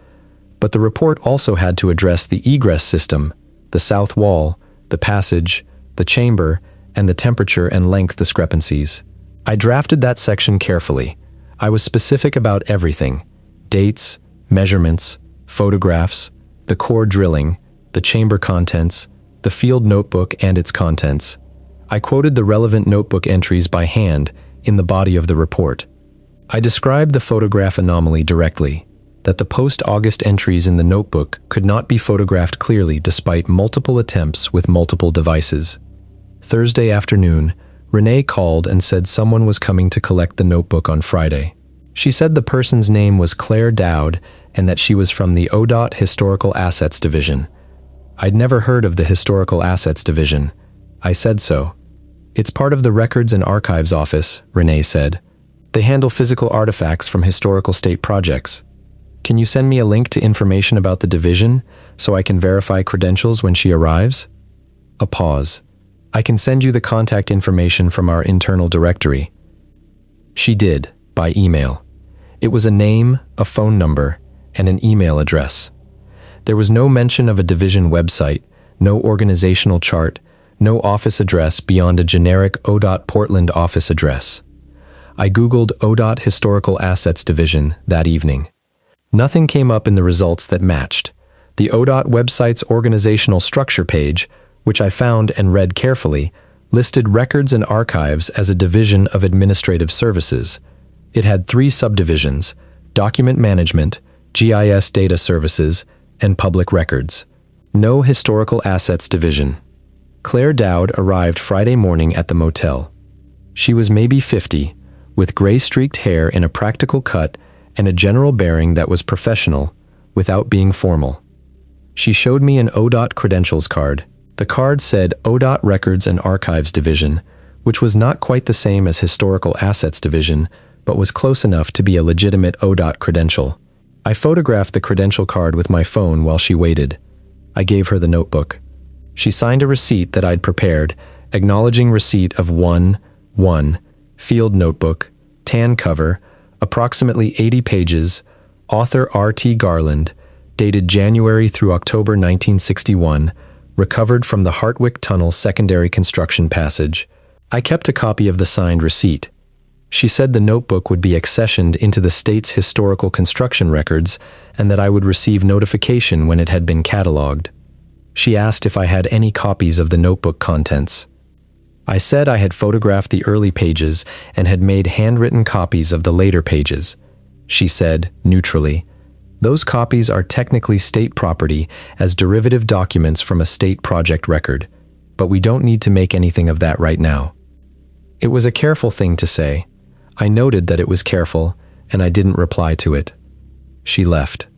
But the report also had to address the egress system, the south wall, the passage, the chamber, and the temperature and length discrepancies. I drafted that section carefully. I was specific about everything: dates, measurements, photographs, the core drilling, the chamber contents, the field notebook and its contents. I quoted the relevant notebook entries by hand in the body of the report. I described the photograph anomaly directly, that the post-August entries in the notebook could not be photographed clearly despite multiple attempts with multiple devices. Thursday afternoon, Renee called and said someone was coming to collect the notebook on Friday. She said the person's name was Claire Dowd and that she was from the ODOT Historical Assets Division. I'd never heard of the Historical Assets Division. I said so. "It's part of the Records and Archives Office," Renee said. "They handle physical artifacts from historical state projects. Can you send me a link to information about the division so I can verify credentials when she arrives?" A pause. "I can send you the contact information from our internal directory." She did, by email. It was a name, a phone number, and an email address. There was no mention of a division website, no organizational chart, no office address beyond a generic ODOT Portland office address. I Googled ODOT Historical Assets Division that evening. Nothing came up in the results that matched. The ODOT website's organizational structure page, which I found and read carefully, listed Records and Archives as a division of administrative services. It had 3 subdivisions: Document Management, GIS Data Services, and Public Records. No Historical Assets Division. Claire Dowd arrived Friday morning at the motel. She was maybe 50, with gray-streaked hair in a practical cut and a general bearing that was professional, without being formal. She showed me an ODOT credentials card. The card said ODOT Records and Archives Division, which was not quite the same as Historical Assets Division, but was close enough to be a legitimate ODOT credential. I photographed the credential card with my phone while she waited. I gave her the notebook. She signed a receipt that I'd prepared, acknowledging receipt of 1 field notebook, tan cover, approximately 80 pages, author R.T. Garland, dated January through October 1961, recovered from the Hartwick Tunnel secondary construction passage. I kept a copy of the signed receipt. She said the notebook would be accessioned into the state's historical construction records and that I would receive notification when it had been cataloged. She asked if I had any copies of the notebook contents. I said I had photographed the early pages and had made handwritten copies of the later pages. She said, neutrally, "Those copies are technically state property as derivative documents from a state project record, but we don't need to make anything of that right now." It was a careful thing to say. I noted that it was careful, and I didn't reply to it. She left.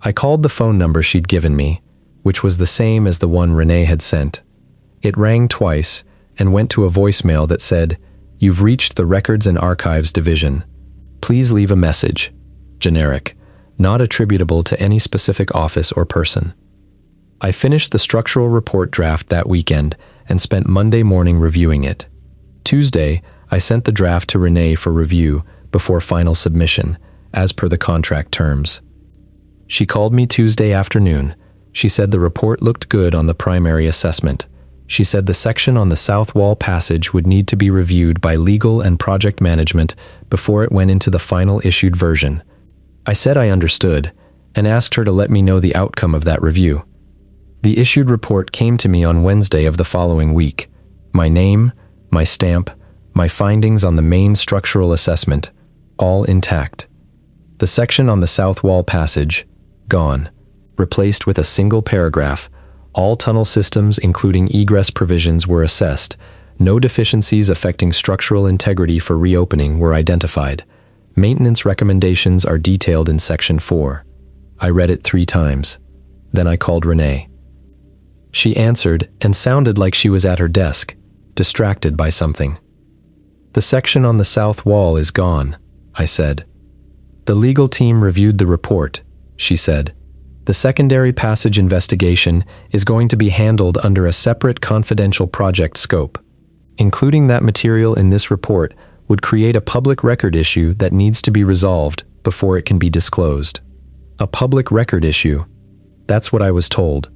I called the phone number she'd given me, which was the same as the one Renee had sent. It rang twice and went to a voicemail that said, "You've reached the Records and Archives Division. Please leave a message." Generic, not attributable to any specific office or person. I finished the structural report draft that weekend and spent Monday morning reviewing it. Tuesday, I sent the draft to Renee for review before final submission, as per the contract terms. She called me Tuesday afternoon. She said the report looked good on the primary assessment. She said the section on the south wall passage would need to be reviewed by legal and project management before it went into the final issued version. I said I understood and asked her to let me know the outcome of that review. The issued report came to me on Wednesday of the following week. My name, my stamp, my findings on the main structural assessment, all intact. The section on the south wall passage, gone, replaced with a single paragraph. All tunnel systems, including egress provisions, were assessed. No deficiencies affecting structural integrity for reopening were identified. Maintenance recommendations are detailed in Section 4. I read it 3 times. Then I called Renee. She answered and sounded like she was at her desk, distracted by something. "The section on the south wall is gone," I said. "The legal team reviewed the report," she said. "The secondary passage investigation is going to be handled under a separate confidential project scope. Including that material in this report would create a public record issue that needs to be resolved before it can be disclosed." A public record issue. That's what I was told.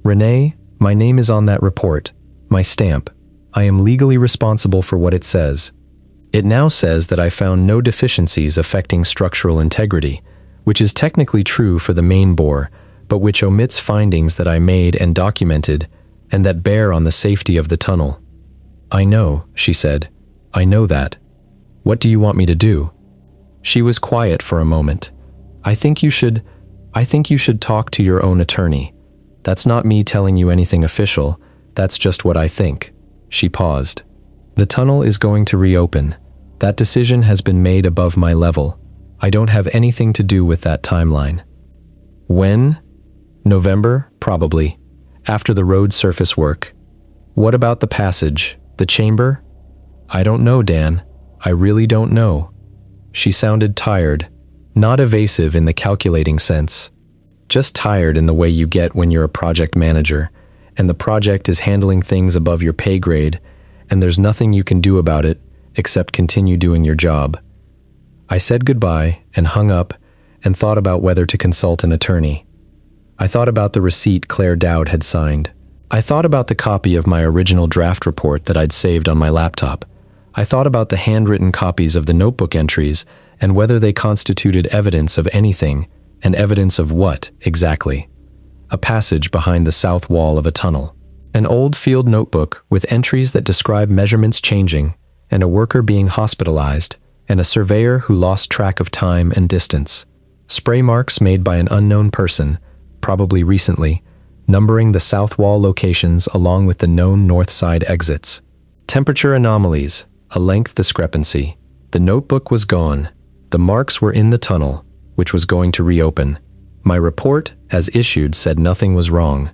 "Renee, my name is on that report, my stamp. I am legally responsible for what it says. It now says that I found no deficiencies affecting structural integrity, which is technically true for the main bore, but which omits findings that I made and documented and that bear on the safety of the tunnel." "I know," she said. "I know that. What do you want me to do?" She was quiet for a moment. I think you should talk to your own attorney. That's not me telling you anything official. That's just what I think." She paused. "The tunnel is going to reopen. That decision has been made above my level. I don't have anything to do with that timeline." "When?" "November, probably. After the road surface work." "What about the passage, the chamber?" "I don't know, Dan. I really don't know." She sounded tired, not evasive in the calculating sense. Just tired in the way you get when you're a project manager, and the project is handling things above your pay grade, and there's nothing you can do about it except continue doing your job. I said goodbye and hung up and thought about whether to consult an attorney. I thought about the receipt Claire Dowd had signed. I thought about the copy of my original draft report that I'd saved on my laptop. I thought about the handwritten copies of the notebook entries and whether they constituted evidence of anything, and evidence of what, exactly. A passage behind the south wall of a tunnel. An old field notebook with entries that describe measurements changing, and a worker being hospitalized, and a surveyor who lost track of time and distance. Spray marks made by an unknown person, probably recently, numbering the south wall locations along with the known north side exits. Temperature anomalies, a length discrepancy. The notebook was gone. The marks were in the tunnel, which was going to reopen. My report, as issued, said nothing was wrong.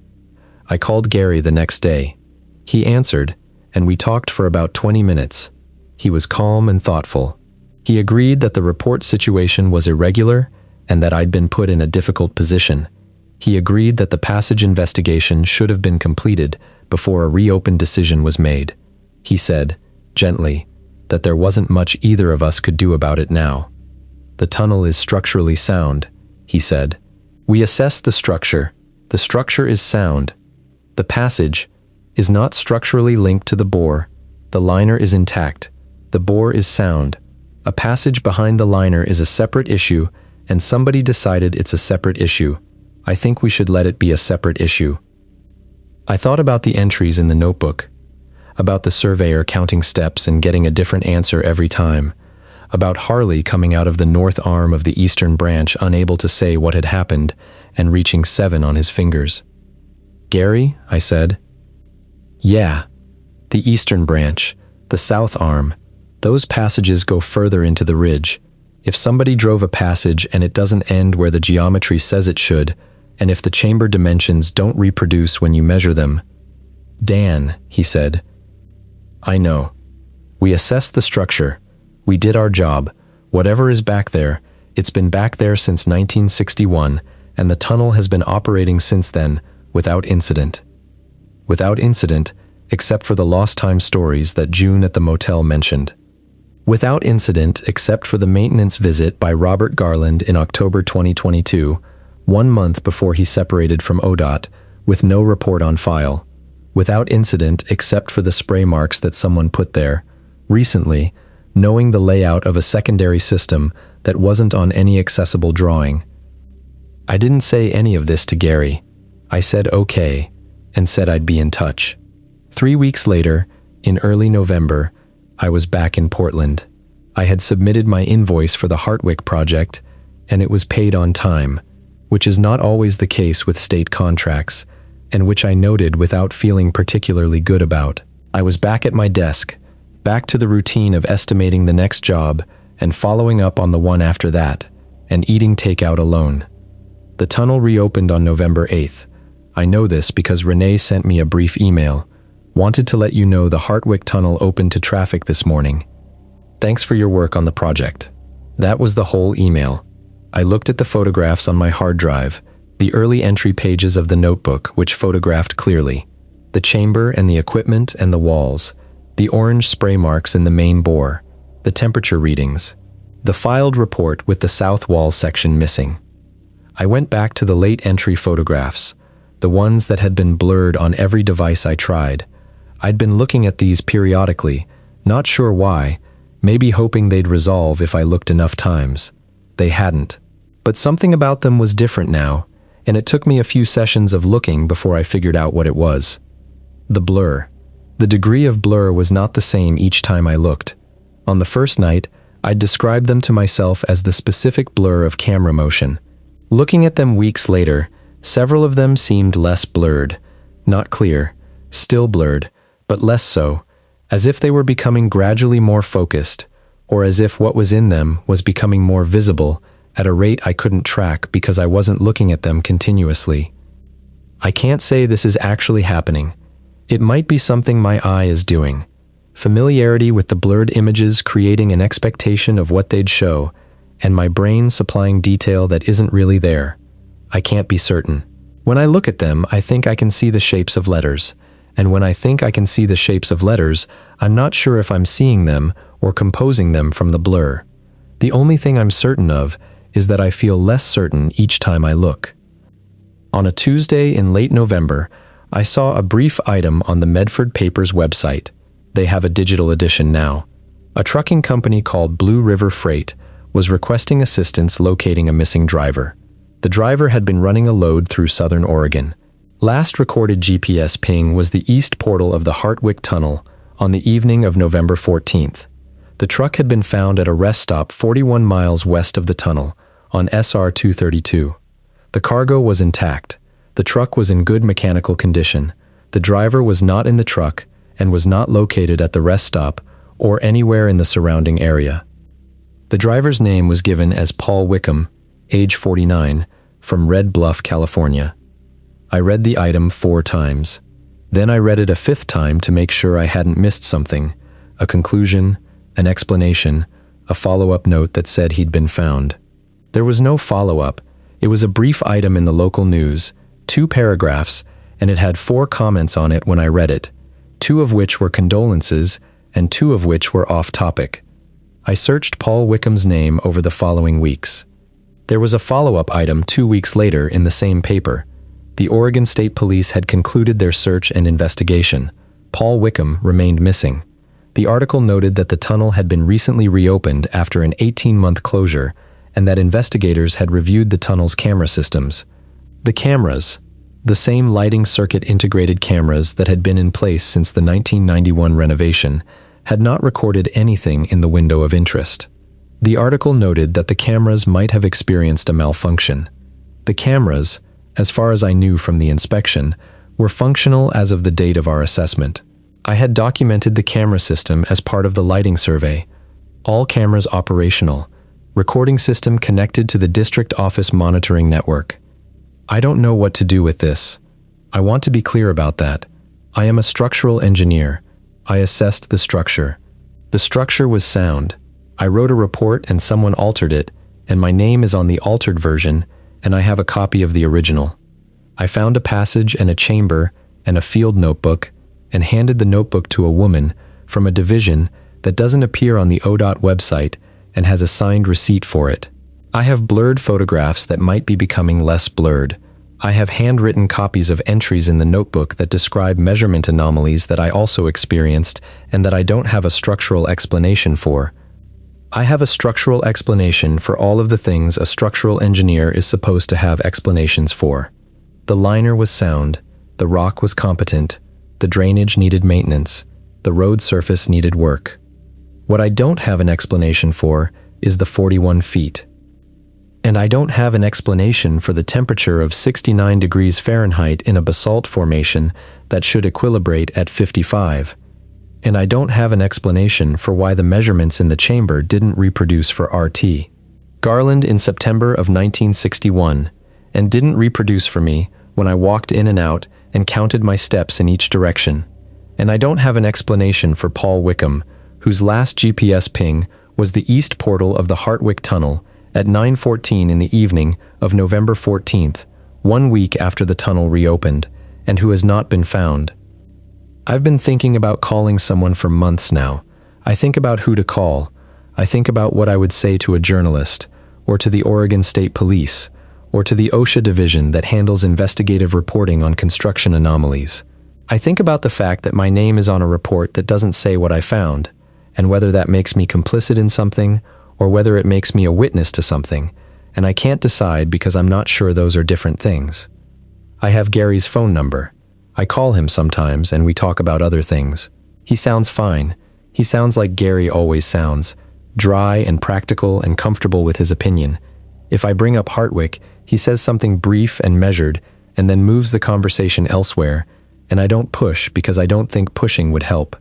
I called Gary the next day. He answered, and we talked for about 20 minutes. He was calm and thoughtful. He agreed that the report situation was irregular and that I'd been put in a difficult position. He agreed that the passage investigation should have been completed before a reopened decision was made. He said, gently, that there wasn't much either of us could do about it now. The tunnel is structurally sound, he said. We assessed the structure. The structure is sound. The passage is not structurally linked to the bore. The liner is intact. The bore is sound. A passage behind the liner is a separate issue, and somebody decided it's a separate issue. I think we should let it be a separate issue. I thought about the entries in the notebook, about the surveyor counting steps and getting a different answer every time, about Harley coming out of the north arm of the eastern branch unable to say what had happened and reaching 7 on his fingers. Gary, I said. Yeah, the eastern branch, the south arm, those passages go further into the ridge. If somebody drove a passage and it doesn't end where the geometry says it should, and if the chamber dimensions don't reproduce when you measure them. Dan, he said. I know. We assessed the structure. We did our job. Whatever is back there, it's been back there since 1961, and the tunnel has been operating since then, without incident. Without incident, except for the lost time stories that June at the motel mentioned. Without incident except for the maintenance visit by Robert Garland in October 2022, 1 month before he separated from ODOT, with no report on file. Without incident except for the spray marks that someone put there, recently, knowing the layout of a secondary system that wasn't on any accessible drawing. I didn't say any of this to Gary. I said okay, and said I'd be in touch. 3 weeks later, in early November, I was back in Portland. I had submitted my invoice for the Hartwick project, and it was paid on time, which is not always the case with state contracts, and which I noted without feeling particularly good about. I was back at my desk, back to the routine of estimating the next job and following up on the one after that, and eating takeout alone. The tunnel reopened on November 8th. I know this because Renee sent me a brief email. Wanted to let you know the Hartwick Tunnel opened to traffic this morning. Thanks for your work on the project. That was the whole email. I looked at the photographs on my hard drive, the early entry pages of the notebook which photographed clearly, the chamber and the equipment and the walls, the orange spray marks in the main bore, the temperature readings, the filed report with the south wall section missing. I went back to the late entry photographs, the ones that had been blurred on every device I tried. I'd been looking at these periodically, not sure why, maybe hoping they'd resolve if I looked enough times. They hadn't. But something about them was different now, and it took me a few sessions of looking before I figured out what it was. The blur. The degree of blur was not the same each time I looked. On the first night, I'd described them to myself as the specific blur of camera motion. Looking at them weeks later, several of them seemed less blurred, not clear, still blurred, but less so, as if they were becoming gradually more focused, or as if what was in them was becoming more visible at a rate I couldn't track because I wasn't looking at them continuously. I can't say this is actually happening. It might be something my eye is doing. Familiarity with the blurred images creating an expectation of what they'd show, and my brain supplying detail that isn't really there. I can't be certain. When I look at them, I think I can see the shapes of letters. And when I think I can see the shapes of letters, I'm not sure if I'm seeing them or composing them from the blur. The only thing I'm certain of is that I feel less certain each time I look. On a Tuesday in late November, I saw a brief item on the Medford Paper's website. They have a digital edition now. A trucking company called Blue River Freight was requesting assistance locating a missing driver. The driver had been running a load through southern Oregon. Last recorded GPS ping was the east portal of the Hartwick Tunnel on the evening of November 14th. The truck had been found at a rest stop 41 miles west of the tunnel on SR 232. The cargo was intact. The truck was in good mechanical condition. The driver was not in the truck and was not located at the rest stop or anywhere in the surrounding area. The driver's name was given as Paul Wickham, age 49, from Red Bluff, California. I read the item 4 times. Then I read it a 5th time to make sure I hadn't missed something, a conclusion, an explanation, a follow-up note that said he'd been found. There was no follow-up. It was a brief item in the local news, 2 paragraphs, and it had 4 comments on it when I read it, 2 of which were condolences and 2 of which were off-topic. I searched Paul Wickham's name over the following weeks. There was a follow-up item 2 weeks later in the same paper. The Oregon State Police had concluded their search and investigation. Paul Wickham remained missing. The article noted that the tunnel had been recently reopened after an 18-month closure and that investigators had reviewed the tunnel's camera systems. The cameras, the same lighting circuit integrated cameras that had been in place since the 1991 renovation, had not recorded anything in the window of interest. The article noted that the cameras might have experienced a malfunction. The cameras, as far as I knew from the inspection, were functional as of the date of our assessment. I had documented the camera system as part of the lighting survey. All cameras operational. Recording system connected to the district office monitoring network. I don't know what to do with this. I want to be clear about that. I am a structural engineer. I assessed the structure. The structure was sound. I wrote a report and someone altered it, and my name is on the altered version, and I have a copy of the original. I found a passage and a chamber and a field notebook and handed the notebook to a woman from a division that doesn't appear on the ODOT website and has a signed receipt for it. I have blurred photographs that might be becoming less blurred. I have handwritten copies of entries in the notebook that describe measurement anomalies that I also experienced and that I don't have a structural explanation for. I have a structural explanation for all of the things a structural engineer is supposed to have explanations for. The liner was sound, the rock was competent, the drainage needed maintenance, the road surface needed work. What I don't have an explanation for is the 41 feet. And I don't have an explanation for the temperature of 69 degrees Fahrenheit in a basalt formation that should equilibrate at 55. And I don't have an explanation for why the measurements in the chamber didn't reproduce for RT. Garland in September of 1961, and didn't reproduce for me when I walked in and out and counted my steps in each direction. And I don't have an explanation for Paul Wickham, whose last GPS ping was the east portal of the Hartwick Tunnel at 9:14 in the evening of November 14th, 1 week after the tunnel reopened, and who has not been found. I've been thinking about calling someone for months now. I think about who to call. I think about what I would say to a journalist, or to the Oregon State Police, or to the OSHA division that handles investigative reporting on construction anomalies. I think about the fact that my name is on a report that doesn't say what I found, and whether that makes me complicit in something, or whether it makes me a witness to something, and I can't decide because I'm not sure those are different things. I have Gary's phone number. I call him sometimes and we talk about other things. He sounds fine. He sounds like Gary always sounds, dry and practical and comfortable with his opinion. If I bring up Hartwick, he says something brief and measured and then moves the conversation elsewhere, and I don't push because I don't think pushing would help.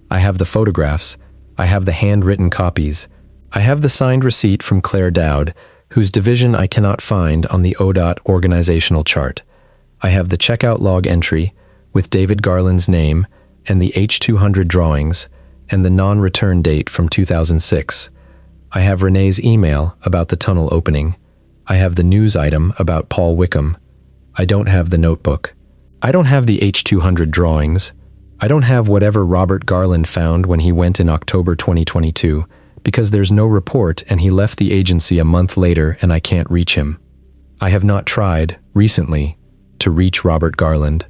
I have the photographs. I have the handwritten copies. I have the signed receipt from Claire Dowd, whose division I cannot find on the ODOT organizational chart. I have the checkout log entry with David Garland's name and the H200 drawings and the non-return date from 2006. I have Renee's email about the tunnel opening. I have the news item about Paul Wickham. I don't have the notebook. I don't have the H200 drawings. I don't have whatever Robert Garland found when he went in October 2022, because there's no report and he left the agency a month later and I can't reach him. I have not tried, recently, to reach Robert Garland.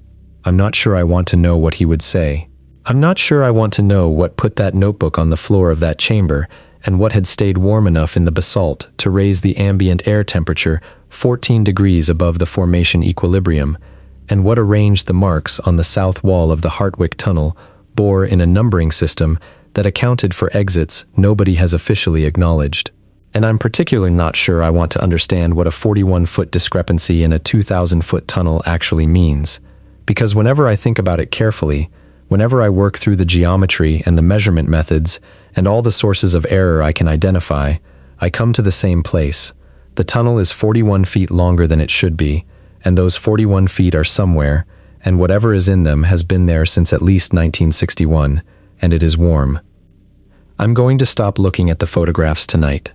I'm not sure I want to know what he would say. I'm not sure I want to know what put that notebook on the floor of that chamber and what had stayed warm enough in the basalt to raise the ambient air temperature 14 degrees above the formation equilibrium, and what arranged the marks on the south wall of the Hartwick Tunnel bore in a numbering system that accounted for exits nobody has officially acknowledged. And I'm particularly not sure I want to understand what a 41-foot discrepancy in a 2,000-foot tunnel actually means, because whenever I think about it carefully, whenever I work through the geometry and the measurement methods and all the sources of error I can identify, I come to the same place, The tunnel is 41 feet longer than it should be, and those 41 feet are somewhere, and whatever is in them has been there since at least 1961, and it is warm. I'm going to stop looking at the photographs tonight.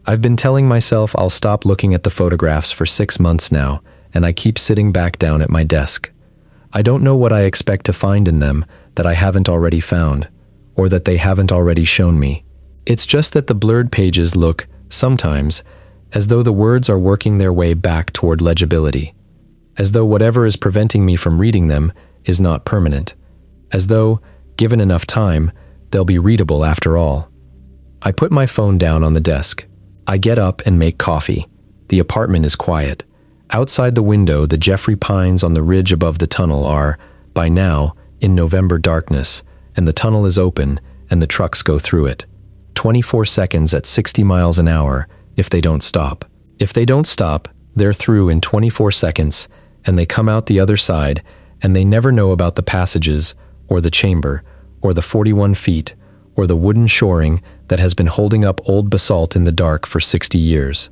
I've been telling myself I'll stop looking at the photographs for 6 months now, and I keep sitting back down at my desk. I don't know what I expect to find in them that I haven't already found, or that they haven't already shown me. It's just that the blurred pages look, sometimes, as though the words are working their way back toward legibility, as though whatever is preventing me from reading them is not permanent, as though, given enough time, they'll be readable after all. I put my phone down on the desk. I get up and make coffee. The apartment is quiet. Outside the window, the Jeffrey pines on the ridge above the tunnel are, by now, in November darkness, and the tunnel is open, and the trucks go through it. 24 seconds at 60 miles an hour, if they don't stop. If they don't stop, they're through in 24 seconds, and they come out the other side, and they never know about the passages, or the chamber, or the 41 feet, or the wooden shoring that has been holding up old basalt in the dark for 60 years.